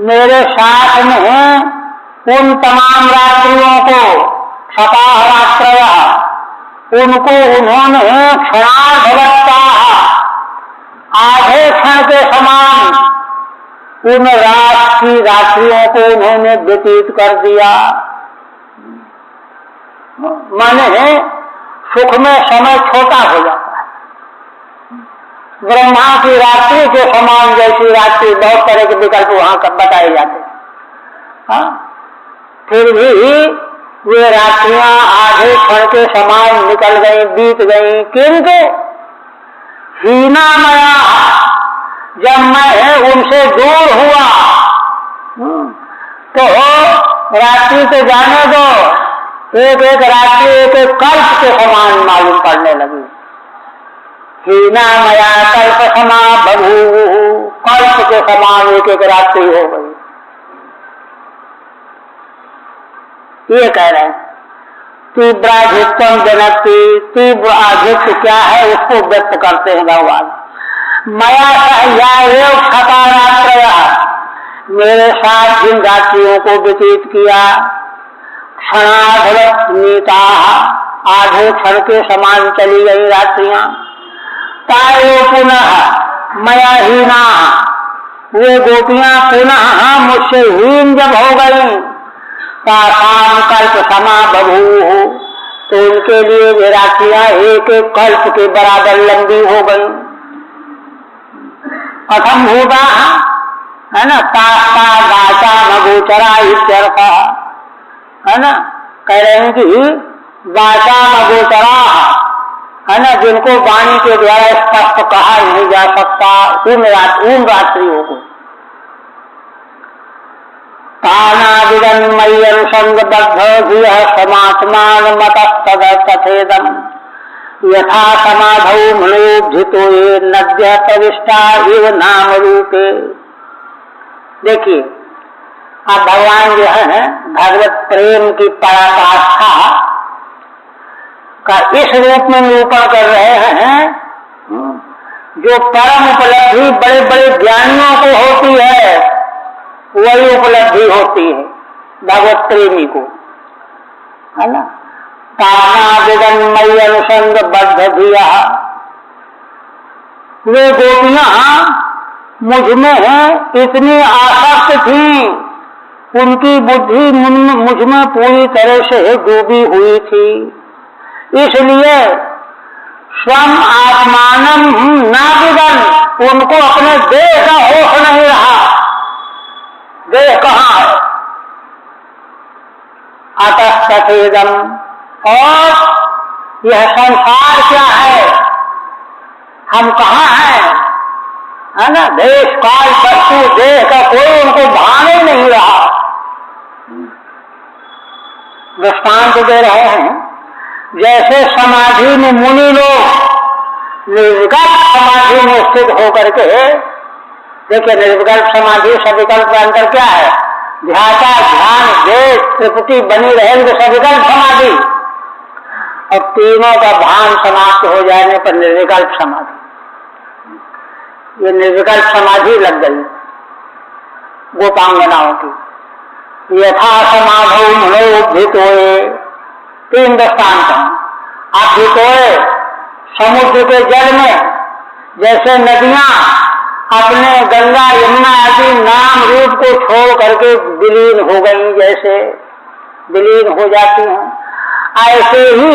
मेरे साथ में है, उन तमाम रात्रियों को सपाह रात्रयः, उनको उन्होंने क्षणार्धवत्ता, आधे क्षण के समान उन रात की रात्रियों को उन्होंने व्यतीत कर दिया। माने सुख में समय छोटा हो जाता है। ब्रह्मा की रात्रि के समान जैसी रात्रि, बहुत तरह के विकल्प वहां बताए जाते हैं। हाँ, फिर भी वे रात्रियां आधे क्षण के समान निकल गई, बीत गई। किंतु हीनामया, जब मैं उनसे दूर हुआ तो रात्रि तो जाने दो, एक एक रात्रि एक एक कल्प के समान मालूम पड़ने लगी। हीना मया कल्प समा बभू, कल्प के समान एक एक रात्रि हो गई। ये कह रहे हैं तीव्राधिक्यम जनकती, तीव्र आधिक्य क्या है उसको व्यक्त करते हैं भगवान। मया सहया एव क्षकारात्रया, मेरे साथ जिन रात्रियों को व्यतीत किया, क्षणाधवत नीता, आधे क्षण के समान चली गई रात्रियां। तायो पुनः मया हीना, वे गोपियां पुनः मुझसे हीन जब हो गई, तासाम कल्प समा बभू, तो उनके लिए वे रात्रियां एक एक कल्प के बराबर लंबी हो गई। अथम भूता है ना, तास्ता वाचा मगोचरा इत्यर्थ है ना, कह रहे हैं कि वाचा मगोचरा है ना, जिनको वाणी के द्वारा स्पष्ट कहा नहीं जा सकता, उन रात्रियों को। तानादिदं मयि अनुसंगबद्ध समात्मान मतस्तद तथेदम, यथा समाधौ मनोब्धितो ये नद्य प्रविष्टा इव नाम रूपे। देखिए अब भगवान जो है भगवत प्रेम की पराकाष्ठा का इस रूप में निरूपण कर रहे हैं, जो परम उपलब्धि बड़े बड़े ज्ञानियों को होती है, वही उपलब्धि होती है भगवत प्रेमी को, है ना। तानादिदं मयि अनुसंग बद्ध धिया, वे गोपियां मुझ में इतनी आसक्त थी, उनकी बुद्धि मुझ में पूरी तरह से डूबी हुई थी, इसलिए स्वम आत्मानम नाविदन, उनको अपने देह का होश नहीं रहा, देह कहाँ है। अतस्तथेदम, और यह संसार क्या है, हम कहाँ हैं, है ना। देश काल वस्तु देह का कोई उनको भान ही नहीं रहा। दृष्टांत दे रहे हैं, जैसे समाधि में मुनि लोग निर्विकल्प समाधि में स्थित होकर के, देखिए निर्विकल्प समाधि सविकल्प का अंतर क्या है, ध्याता ध्यान देश त्रिपुटी बनी रहेंगे सविकल्प समाधि, और तीनों का भान समाप्त हो जाने पर निर्विकल्प समाधि। ये निर्विकल्प समाधि लग गई गोपांगनाओं की। यथा समाधौ मनोभितोए, तीन दृष्टांत हैं। अभितोए समुद्र के जल में, जैसे नदियां अपने गंगा यमुना आदि नाम रूप को छोड़ करके विलीन हो गई, जैसे विलीन हो जाती हैं, ऐसे ही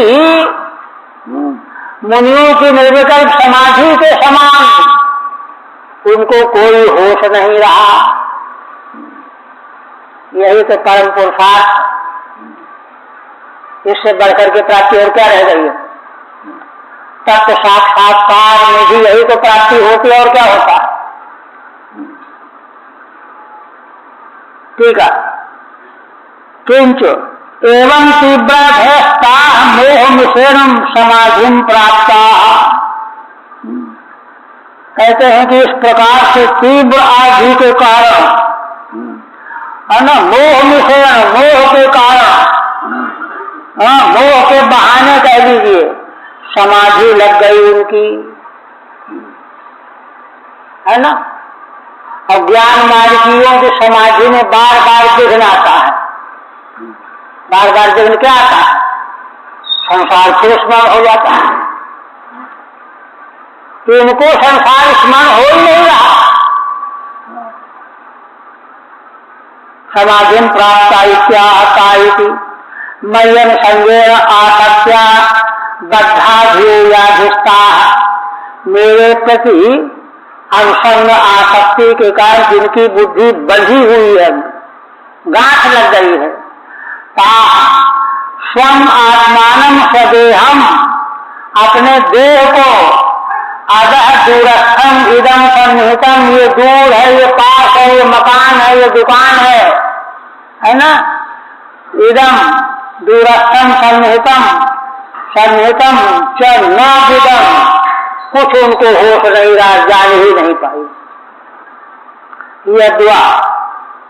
मुनियों की निर्विकल्प समाधि के समान उनको कोई होश नहीं रहा। यही तो परम पुरुषार्थ, इससे बढ़कर के प्राप्ति और क्या रह गई है। तत्व साक्षात्कार में भी यही तो प्राप्ति होती है, और क्या होता है। ठीक है। किंच एवं तीव्रता मोह मिश्रण समाधि प्राप्ता, कहते हैं कि इस प्रकार से तीव्र आदि के कारण, है ना, मोह मिश्रण, मोह के कारण, मोह के बहाने कह लीजिए, समाधि लग गई उनकी, है ना। और ज्ञान मार्गियों की समाधि में बार बार विघ्न आता है, बार बार विघ्न क्या आता है, संसार फिर स्मरण हो जाता है। तो इनको संसार स्मरण हो ही नहीं रहा। समाधि प्राप्ता इत्यादि मय्यन संगेन आसक्त्या बद्धा ध्येयाधिष्ठा, मेरे प्रति अनुसंग आसक्ति के कारण जिनकी बुद्धि बंधी हुई है, गांठ लग गई है, स्वम आत्मानम स्वदेहम, अपने देह को, अदह दूरस्थम इदम सन्निहितम, ये दूर है, ये पास है, ये मकान है, ये दुकान है ना। इदम दूरस्थम सन्निहितम, सन्निहितम च न विदम, कुछ उनको होश नहीं रहा, जान ही नहीं पाई। यह दुआ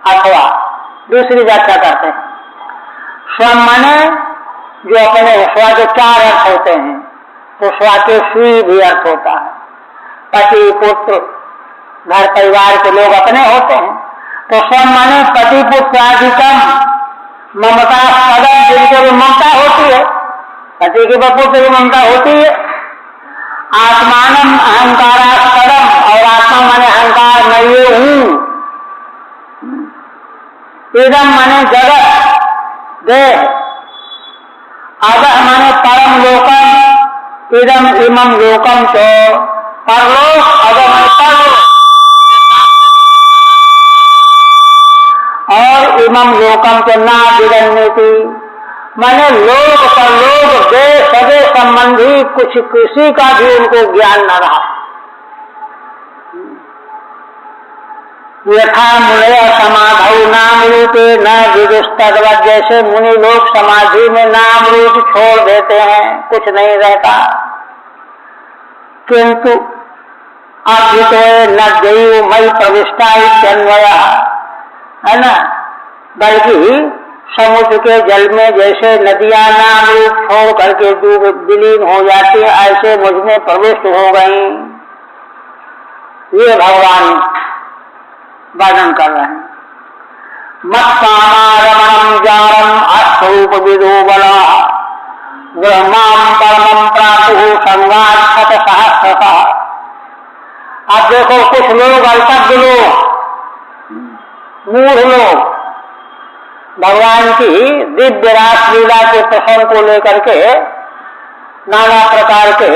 अथवा दूसरी व्याख्या करते हैं। स्व माने जो अपने स्व के चार अर्थ होते हैं, तो स्व के स्वी भी अर्थ होता है। पति पुत्र घर परिवार के लोग अपने होते हैं, तो स्व माने पति पुत्र आदिकम ममता पदम, जिनको भी ममता होती है, पति के पुत्र की ममता होती है। आत्मानम अहंकारास्पदम, और आत्मा माने अहंकार, मैं ये हूं। इदम माने जगत देह, अधः माने परम लोकम, इदम इमम लोकम तो परलोक, अधः माने परलोक, और इमम लोकम के ना विरण्यति माने लोक परलोक देश सगे संबंधी कुछ किसी का भी उनको ज्ञान न रहा। यथा मुनय समाधौ नाम रूपे न विदुस्तद्वत्, जैसे मुनि लोग समाधि में नाम रूप छोड़ देते हैं, कुछ नहीं रहता। किंतु अभितो न दैव मई प्रविष्टा इत्यन्वय, है ना, बल्कि समुद्र के जल में जैसे नदियां नाम रूप छोड़ करके विलीन हो जाती है, ऐसे मुझ में प्रविष्ट हो गई। ये भगवान वर्णन कर रहे हैं। मत्कामारमणं जारम अस्थरूप विदो बला, ब्रह्मां परमं प्रातुः संगात् शत सहस्रतः। अब देखो कुछ लोग अल्पज्ञ लोग, मूढ़ लोग भगवान की दिव्य रास लीला के प्रसंग को लेकर के नाना प्रकार के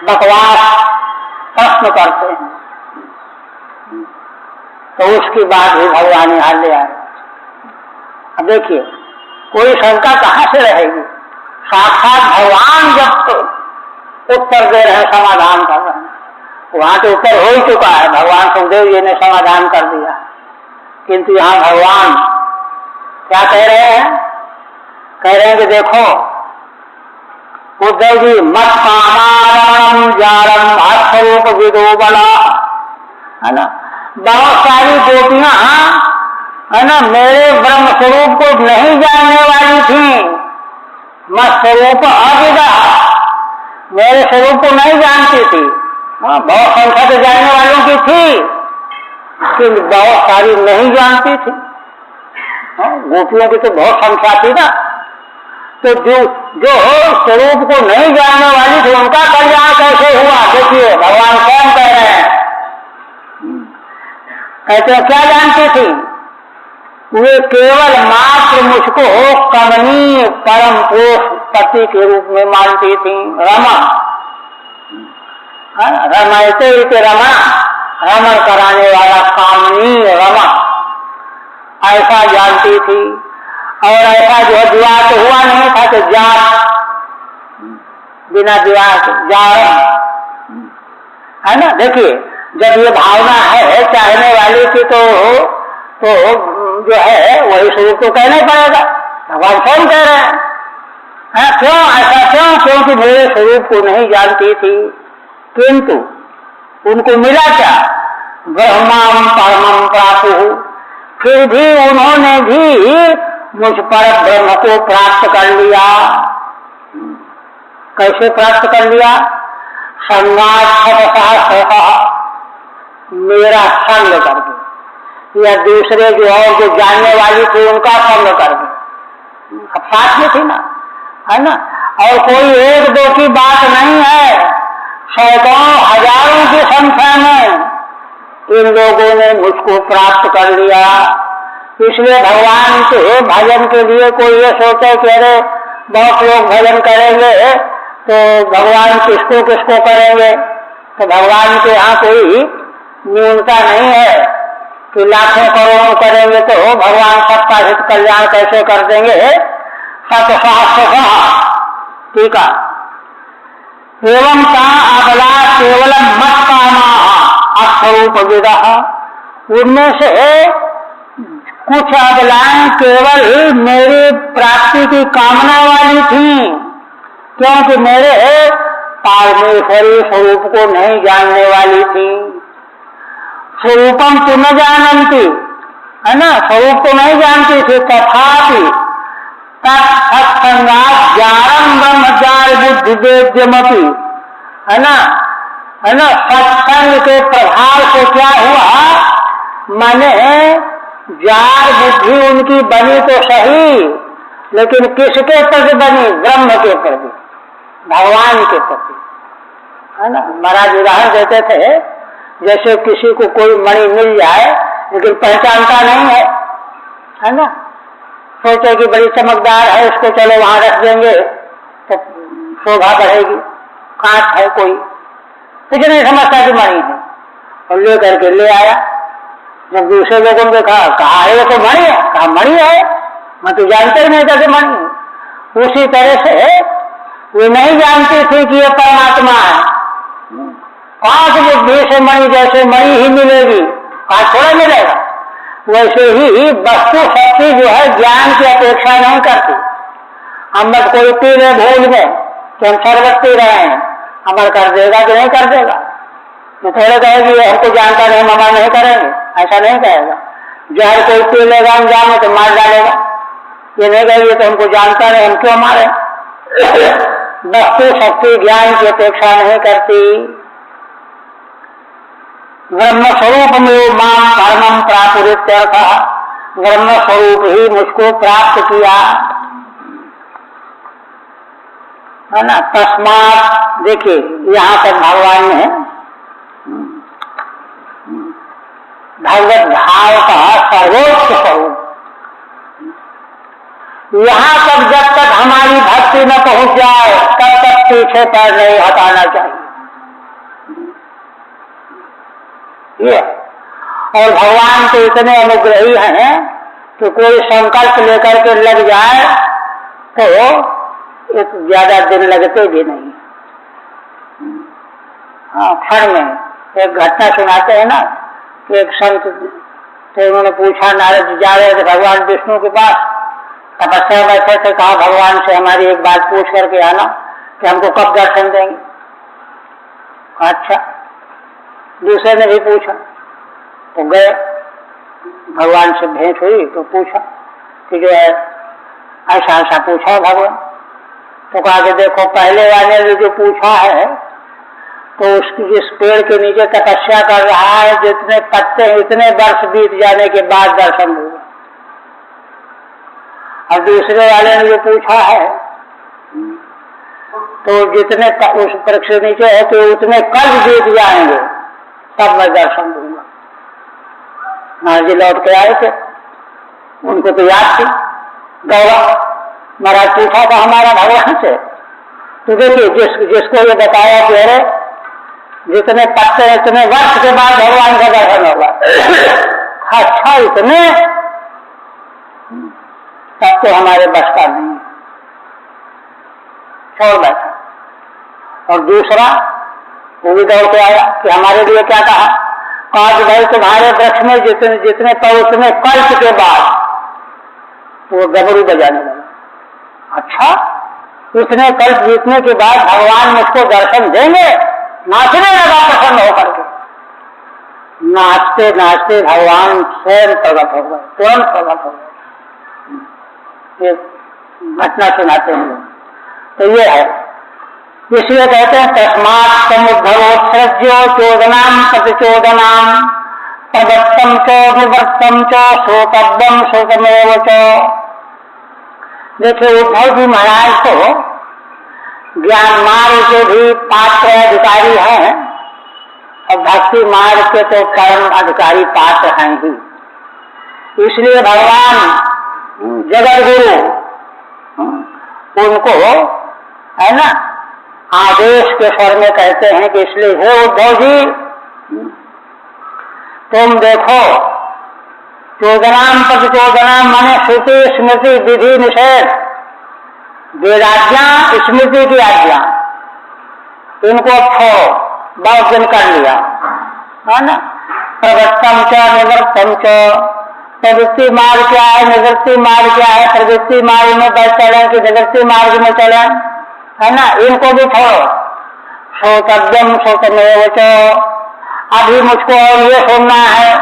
बकवास प्रश्न करते हैं, तो उसकी बात भी भगवान यहाँ ले आए। अब देखिए, कोई शंका कहाँ से रहेगी? साक्षात भगवान जब उत्तर दे रहे हैं, समाधान कर रहे हैं, वहां तो उत्तर हो ही चुका है, भगवान सुखदेव जी ने समाधान कर दिया। किंतु यहाँ भगवान क्या कह रहे हैं? कह रहे हैं कि देखो उद्धव जी, मत कामारमणं जारम अस्थरूप विदो बला, है ना, बहुत सारी गोपियां, है ना, मेरे ब्रह्म स्वरूप को नहीं जानने वाली थी। मत स्वरूप अविदा, मेरे स्वरूप को नहीं जानती थी। बहुत संख्या तो जानने वालों की थी, किंतु बहुत सारी नहीं जानती थी। गोपियों की तो बहुत संख्या थी ना, तो जो स्वरूप को नहीं जानने वाली थी, उनका कल्याण कैसे हुआ? देखिए भगवान स्वयं कह रहे हैं। कहते हैं क्या जानती थी? वे केवल मात्र मुझको कमनीय परम पुरुष पति के रूप में मानती थी। रमा, रमयते रमा, रमण कराने वाला कामनीय रमा, ऐसा जानती थी। और ऐसा जो विवाह तो हुआ नहीं था, तो जात बिना विवाह जारम, है ना। देखिए जब ये भावना है चाहने वाले की, तो जो है वही स्वरूप तो कहना ही पड़ेगा। भगवान स्वयं कह रहे हैं, क्यों ऐसा क्यों? क्योंकि मेरे स्वरूप को नहीं जानती थी, किंतु उनको मिला क्या? ब्रह्मां परमं प्रातुः, फिर भी उन्होंने भी मुझ पर ब्रह्म को प्राप्त कर लिया। कैसे प्राप्त कर लिया? संगात् मेरा संग करके, या दूसरे जो और जो जानने वाली थी उनका संग करके, अब साथ में थी ना, है ना। और कोई एक दो की बात नहीं है, सैकड़ों हजारों की संख्या में इन लोगों ने मुझको प्राप्त कर लिया। इसलिए भगवान के भजन के लिए कोई ये सोचे कि अरे बहुत लोग भजन करेंगे तो भगवान किसको किसको करेंगे, तो भगवान के यहाँ कोई न्यूनता नहीं है कि लाखों करोड़ों करेंगे तो भगवान सबका हित कल्याण कैसे कर देंगे। सतसहस्रशः, ठीक है। एवं का अबला केवलम मत कामाः अस्थरूप विदः, उनमें से कुछ अबलाएं केवल मेरी प्राप्ति की कामना वाली थी, क्योंकि मेरे परमेश्वरी स्वरूप को नहीं जानने वाली थी। स्वरूपम तो न जानती, है ना, स्वरूप को नहीं जानती थी। तथापि तत्संगात जारम ब्रह्मचार्य बुद्धि वेद्यमपि, है ना, सत्संग के प्रभाव से क्या हुआ, माने जार बुद्धि उनकी बनी तो सही, लेकिन किसके प्रति बनी? ब्रह्म के प्रति, भगवान के प्रति, है ना। महाराज उदाहरण देते थे, जैसे किसी को कोई मणि मिल जाए लेकिन पहचानता नहीं है ना, सोचे कि बड़ी चमकदार है, इसको चलो वहां रख देंगे तो शोभा बढ़ेगी, कांच है कोई, लेकिन नहीं समझता कि मणि है, और ले करके ले आया। जब दूसरे लोगों ने कहा है ये तो मणि है, कहा मणि है, मैं तो जानते ही नहीं था कि मणि है। उसी तरह से वे नहीं जानती थी कि ये परमात्मा है। पांच बुद्धि से मणि, जैसे मणि ही मिलेगी, कांच थोड़ा मिलेगा, वैसे ही वस्तु शक्ति जो है ज्ञान की अपेक्षा नहीं करती। हम मत कोई पी ले भूल में कि हम शरबत पी रहे हैं, अमर कर देगा कि नहीं कर देगा? तो थोड़े कहेगी ये हमको जानता नहीं, हम अमर नहीं करेंगे, ऐसा नहीं कहेगा। जहर कोई पी लेगा अनजान में तो मार डालेगा, ये नहीं कहेगी तो हमको जानता नहीं, हम क्यों मारे? वस्तु शक्ति ज्ञान की अपेक्षा नहीं करती। ब्रह्म स्वरूप में मां धर्मम प्रापुरित्यर्थ, ब्रह्म स्वरूप ही मुझको प्राप्त किया, है ना। तस्मात, देखिए यहां तक भगवान ने भगवत भाव का सर्वोच्च स्वरूप, यहां तक जब तक हमारी भक्ति न पहुंच जाए तब तक पीछे पैर नहीं हटाना चाहिए। ये और भगवान तो इतने अनुग्रही हैं कि कोई संकल्प लेकर के लग जाए तो एक ज्यादा दिन लगते भी नहीं। हाँ, क्षण में एक घटना सुनाते हैं ना कि एक संत तो उन्होंने पूछा, नारद जा रहे थे भगवान विष्णु के पास, तपस्या बैठे थे, कहा भगवान से हमारी एक बात पूछ करके आना कि हमको कब दर्शन देंगे। अच्छा, दूसरे ने भी पूछा तो गए, भगवान से भेंट हुई तो पूछा कि जो है ऐसा ऐसा पूछा भगवान, तो कहा कि देखो पहले वाले ने जो पूछा है तो उसकी जिस पेड़ के नीचे तपस्या कर रहा है, जितने पत्ते इतने वर्ष बीत जाने के बाद दर्शन होगा, और दूसरे वाले ने जो पूछा है तो जितने उस वृक्ष के नीचे है तो उतने कल बीत जाएंगे तब मैं दर्शन दूंगा। महाराज जी लौट के आए थे, उनको तो याद थी गौरव। महाराज पूछा था हमारा भगवान से, तो देखिए जिसको ये बताया कि अरे जितने पत्ते इतने वर्ष के बाद भगवान का दर्शन होगा, अच्छा इतने, तब तो हमारे बस का नहीं, छोड़ बैठा। और दूसरा वो भी दौड़ के आया कि हमारे लिए क्या कहा, आज भाई तुम्हारे वृक्ष में जितने जितने पर उतने कल्प के बाद तो वो डमरू बजाने लगा। अच्छा, इतने कल्प जीतने के बाद भगवान मुझको दर्शन देंगे? नाचने लगा प्रसन्न होकर के। नाचते नाचते भगवान स्वयं प्रकट हो गए, तुरंत प्रकट हो गए। ये घटना सुनाते हैं तो ये है, इसलिए कहते हैं तस्मात् समुद्धवोत्सृज्यो चोदनाम प्रतिचोदनाम प्रदत्तम च विवर्तम च श्रोतव्यम श्रोतमेव च। देखिए उद्धव जी महाराज तो ज्ञान मार्ग के भी पात्र अधिकारी हैं और भक्ति मार्ग के तो परम अधिकारी पात्र हैं ही। इसलिए भगवान जगत गुरु उनको, है ना, आदेश के स्वर में कहते हैं कि इसलिए हे उद्धव जी तुम देखो, चोदनाम प्रतिचोदनाम माने श्रुति स्मृति विधि निषेध, वेदाज्ञा स्मृति की आज्ञा, इनको छोड़ो, बहुत दिन कर लिया, है ना। प्रवृत्तम च निवृत्तम च, प्रवृत्ति मार्ग क्या है, निवृत्ति मार्ग क्या है, प्रवृत्ति मार्ग में बस चलें कि निवृत्ति मार्ग में चलें, है ना, इनको भी छोड़ो। श्रोतव्यम श्रोतमेव च, अभी मुझको और ये सुनना है,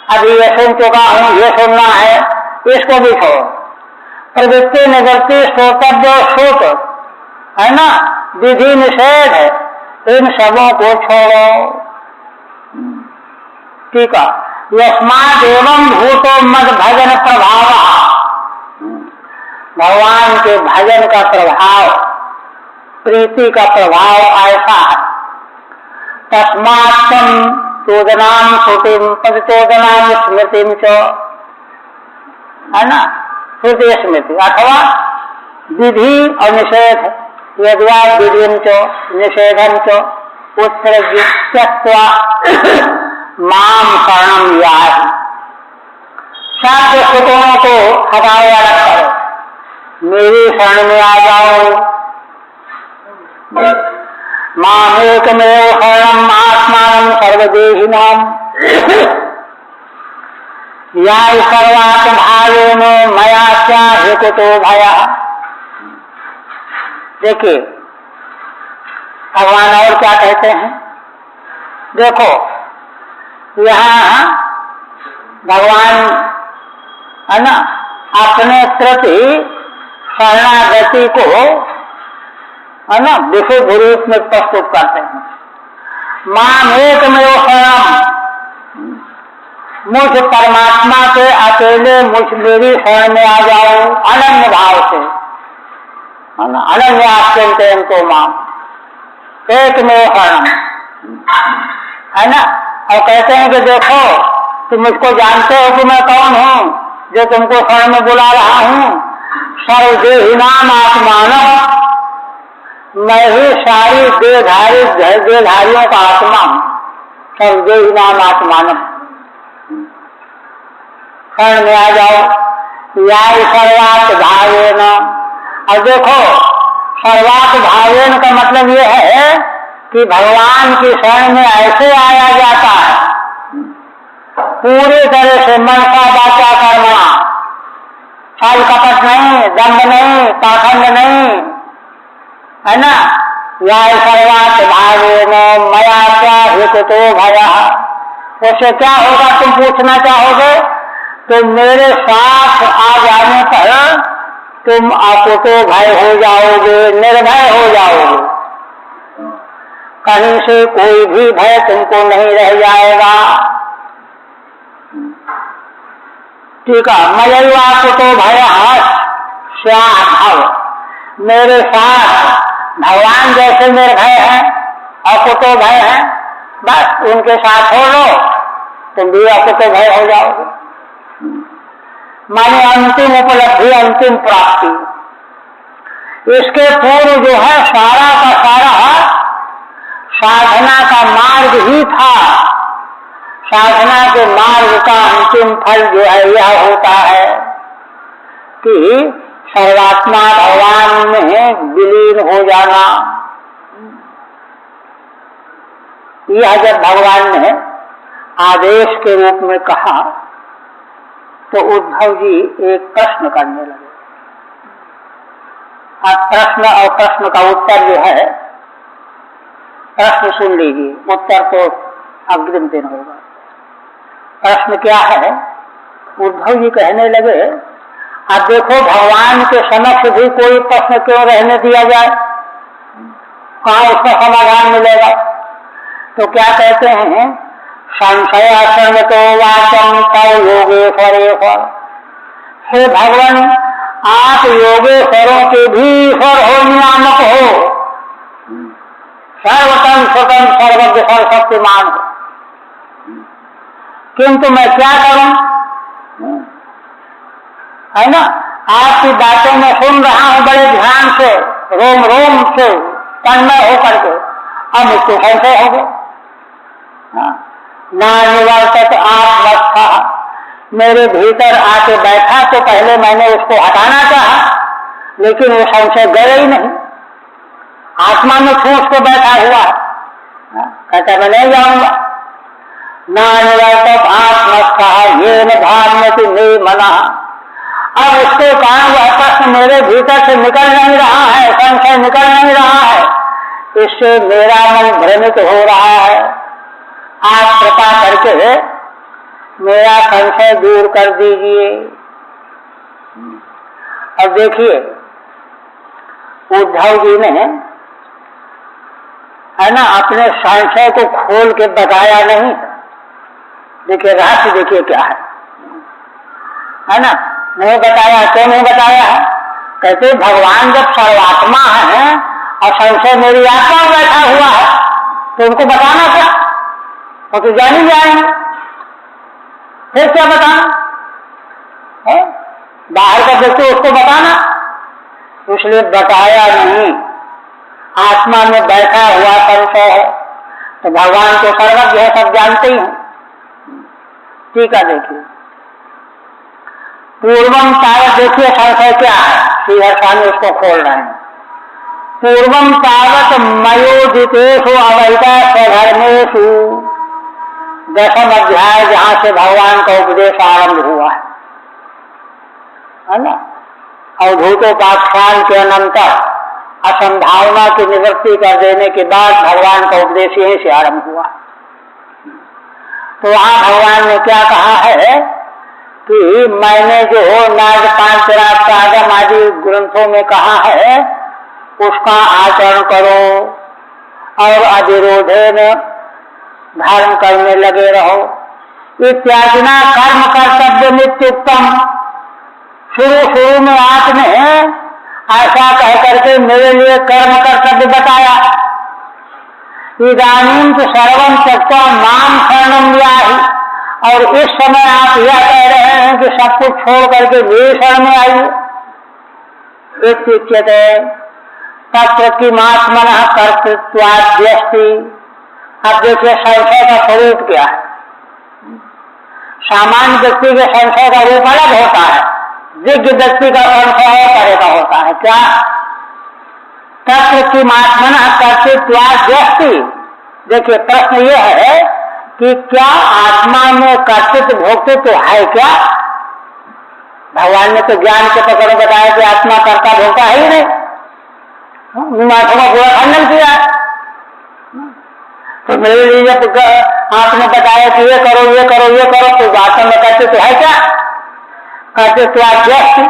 अभी ये सुन चुका हूं, ये सुनना है, इसको भी छोड़ो। प्रवृत्ति निवृत्ति श्रोतव्य श्रोत है ना, विधि निषेध है, इन सबों को छोड़ो। ठीक है, यस्मात् एवं भूतो मद भजन प्रभाव, भगवान के भजन का प्रभाव, प्रीति का प्रभाव ऐसा है। तस्मात्म चोदनाम श्रुतिम पदचोदनाम स्मृतिम च, है ना, श्रुति स्मृति अथवा विधि और निषेध, यद्वा विधिम च निषेधम च उत्सृज्य त्यक्त्वा माम शरणम याहि। साध्य सुगुणों को हटाओ, अलग करो, मेरी शरण में आ जाओ। मामेकमेव शरणम आत्मानं सर्वदेहिनां याय सर्वात् भावेन मया क्या हेतुतो भयः। देखिए भगवान और क्या कहते हैं, देखो यहाँ भगवान है ना अपने प्रति शरणागति को है ना विशुद्ध रूप में प्रस्तुत करते हैं। माम एकमेव शरणम, मुझ परमात्मा के अकेले मुझ मेरी शरण में आ जाओ अनन्य भाव से, है ना, अनन्य आस्यन्ते तो माम, एकमेव शरणम, है ना। और कहते हैं कि देखो तुम मुझको जानते हो कि मैं कौन हूँ जो तुमको शरण में बुला रहा हूँ। सर्वदेहिनाम आत्मानम, मैं ही सारी देहधारियों का आत्मा हूँ। सर्वदेहिनाम आत्मानम, शरण में आ जाओ। याय सर्वात् भावेन, और देखो सर्वात् भावेन का मतलब ये है कि भगवान की शरण में ऐसे आया जाता है पूरी तरह से, मनसा वाचा कर्मणा, छल कपट नहीं, दंभ नहीं, पाखंड नहीं, है ना। याय सर्वात् भावेन मया क्या हेतुतो भयः। उससे क्या होगा तुम पूछना चाहोगे, तो मेरे साथ आ जाने पर तुम अकुतो भय हो जाओगे, निर्भय हो जाओगे, कहीं से कोई भी भय तुमको नहीं रह जाएगा। ठीक है, मयैवा कुतो भयः स्यात्, मेरे साथ भगवान जैसे निर्भय है, अकुतो भय है, बस उनके साथ हो लो, तुम भी अकुतो भय हो जाओगे। माने अंतिम उपलब्धि, अंतिम प्राप्ति। इसके पूर्व जो है सारा का सारा साधना का मार्ग ही था। साधना के मार्ग का अंतिम फल जो है यह होता है कि सर्वात्मा भगवान में विलीन हो जाना। यह जब भगवान ने आदेश के रूप में कहा तो उद्धव जी एक प्रश्न करने लगे। अब प्रश्न और प्रश्न का उत्तर जो है, प्रश्न सुन लीजिए, उत्तर तो अग्रिम दिन होगा। प्रश्न क्या है, उद्धव जी कहने लगे, अब देखो भगवान के समक्ष भी कोई प्रश्न क्यों रहने दिया जाए, कहाँ उसका समाधान मिलेगा। तो क्या कहते हैं, संशय असंगतो वाचम तव योगेश्वरेश्वर। हे भगवान, आप योगेश्वरों के भी ईश्वर हो, नियामक हो, सर्वतम स्वतंत्र सर्वज्ञ सर्वशक्तिमान हो, किंतु मैं क्या करूं, है ना। आपकी बातों में सुन रहा हूं बड़े ध्यान से, रोम रोम से तन्मय होकर के, अब मुझको संशय हो गया। ना निवर्तक आत्मस्था, मेरे भीतर आके बैठा तो पहले मैंने उसको हटाना चाहा, लेकिन वो संशय गए ही नहीं, आत्मा में ठूस को बैठा हुआ है। कहता मैं नहीं जाऊंगा। ना निवर्तक आत्मस्था ये न भावनति मे मना। अब उसके कारण वह प्रश्न मेरे भीतर से निकल नहीं रहा है, संशय निकल नहीं रहा है, इससे मेरा मन भ्रमित हो रहा है, आप कृपा करके मेरा संशय दूर कर दीजिए। अब देखिए, उद्धव जी ने है ना अपने संशय को खोल के बताया नहीं। देखिए रहस्य देखिए क्या है ना, नहीं बताया। क्यों नहीं बताया है? कहते भगवान जब सर्वात्मा है और संशय मेरी आत्मा में बैठा हुआ है तो उनको बताना क्या, वो तो जान ही जाएंगे, फिर क्या बताना है? बाहर का व्यक्ति उसको बताना, इसलिए बताया नहीं। आत्मा में बैठा हुआ संशय है तो भगवान को सर्वज्ञ है, सब जानते ही हैं। ठीक है, देखिए पूर्वम तावत, देखिए संशय क्या है, श्री स्वामी उसको खोल रहे हैं। पूर्वम तावत मयोदितेषु अवैता स्वधर्मेषु, 10वां अध्याय जहां से भगवान का उपदेश आरंभ हुआ है ना। अवधूतोपाख्यान के अनंतर असंभावना की निवृत्ति कर देने के बाद भगवान का उपदेश यहीं से आरंभ हुआ। तो वहां भगवान ने क्या कहा है कि मैंने जो नाग पांचराग आदि ग्रंथों में कहा है उसका आचरण करो और अविरोधे में धर्म करने लगे रहो। इत्यादिना कर्म कर्तव्य नित्युक्तम, शुरू में आपने ऐसा कह करके मेरे लिए कर्म कर्तव्य बताया। इदानीं तो सर्वं त्यक्त्वा मां शरणं याहि, और इस समय आप यह कह रहे हैं कि सब कुछ छोड़ करके मेरे शरण में आइए। इत्युच्यते तत्र किमात्मनः कर्तृत्वाद्यस्ति। अब देखिए संशय का स्वरूप क्या है। सामान्य व्यक्ति के संशय का रूप अलग होता है, दिव्य व्यक्ति का संशय और तरह का होता है। क्या? तत्र किमात्मनः कर्तृत्वाद्यस्ति। देखिए प्रश्न यह है कि क्या आत्मा में कर्तृत्व भोक्तृत्व है क्या? भगवान ने तो ज्ञान के प्रकरण बताया कि आत्मा कर्ता भोक्ता है ही नहीं, मीमांसा का पूरा खंडन किया। तो मेरे लिए जब आपने बताया कि ये करो ये करो ये करो, तो वास्तव में कर्तृत्व है क्या? कर्तृत्वाद्यस्ति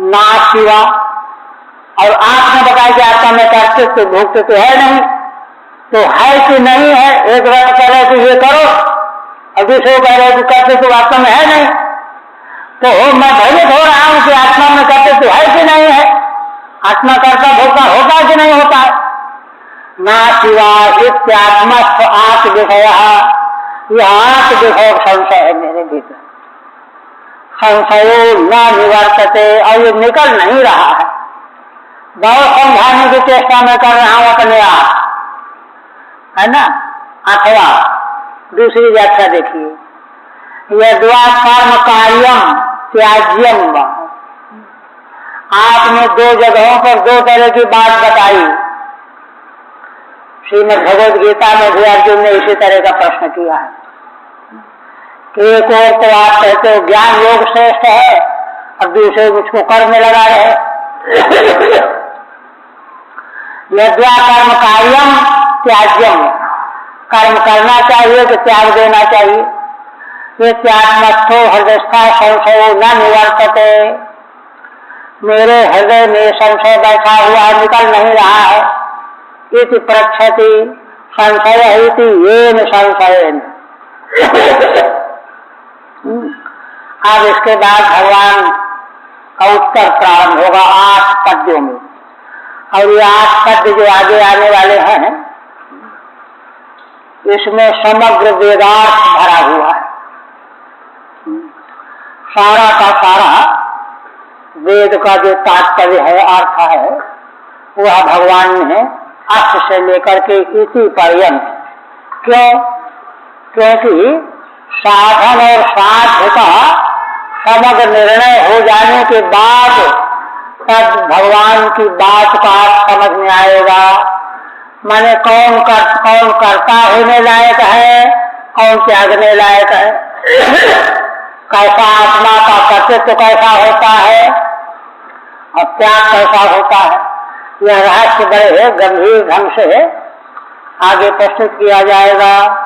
ना शिवा। और आपने बताया कि आत्मा में कर्तृत्व भोक्तृत्व है नहीं, तो है कि नहीं है? एक बात कह रहे कि ये करो और दूसरे कह रहे कि कर्तृत्व वास्तव में है नहीं, तो मैं भ्रमित हो रहा हूं कि आत्मा में कर्तृत्व है कि नहीं है, आत्मा कर्ता भोक्ता होता है कि नहीं होता है। ना शिवा इत्यात्मस्थ आत्म विषय, यह आत्म विषय संशय है मेरे भीतर। संशयो न निवर्तते, और ये निकल नहीं रहा है। बहुत समझाने की चेष्टा मैं कर रहा हूं अपने आप, है ना। अथवा दूसरी व्याख्या देखिए, यद्वा कर्म कार्यम त्याज्यम। आपने दो जगहों पर दो तरह की बात बताई। श्रीमद् भगवद गीता में भी अर्जुन ने इसी तरह का प्रश्न किया है कि एक और तो आप कहते हो ज्ञान योग श्रेष्ठ है और दूसरे मुझको कर्म में लगा रहे। यद्वा कर्म कार्यम त्याज्यम, कर्म करना चाहिए कि त्याग देना चाहिए। ये त्यागमस्थो हृदयस्था संशयो न निवर्तते, मेरे हृदय में संशय बैठा हुआ निकल नहीं रहा है। इति प्रक्षति संशय इति येन संशयेन। अब इसके बाद भगवान का उत्तर प्रारंभ होगा 8 पद्यों में, और ये 8 पद्य जो आगे आने वाले हैं इसमें समग्र वेदार्थ भरा हुआ है। सारा का सारा वेद का जो तात्पर्य है, अर्थ है, वह भगवान ने अष्ट से लेकर के इसी पर्यंत। क्यों? क्योंकि साधन और साध्य का समग्र निर्णय हो जाने के बाद तब भगवान की बात का समझ में आएगा। माने कौन कर्ता होने लायक है, कौन त्यागने लायक है, कैसा आत्मा का कर्तृत्व कैसा होता है और त्याग कैसा होता है। यह रहस्य बड़े गंभीर ढंग से आगे प्रस्तुत किया जाएगा।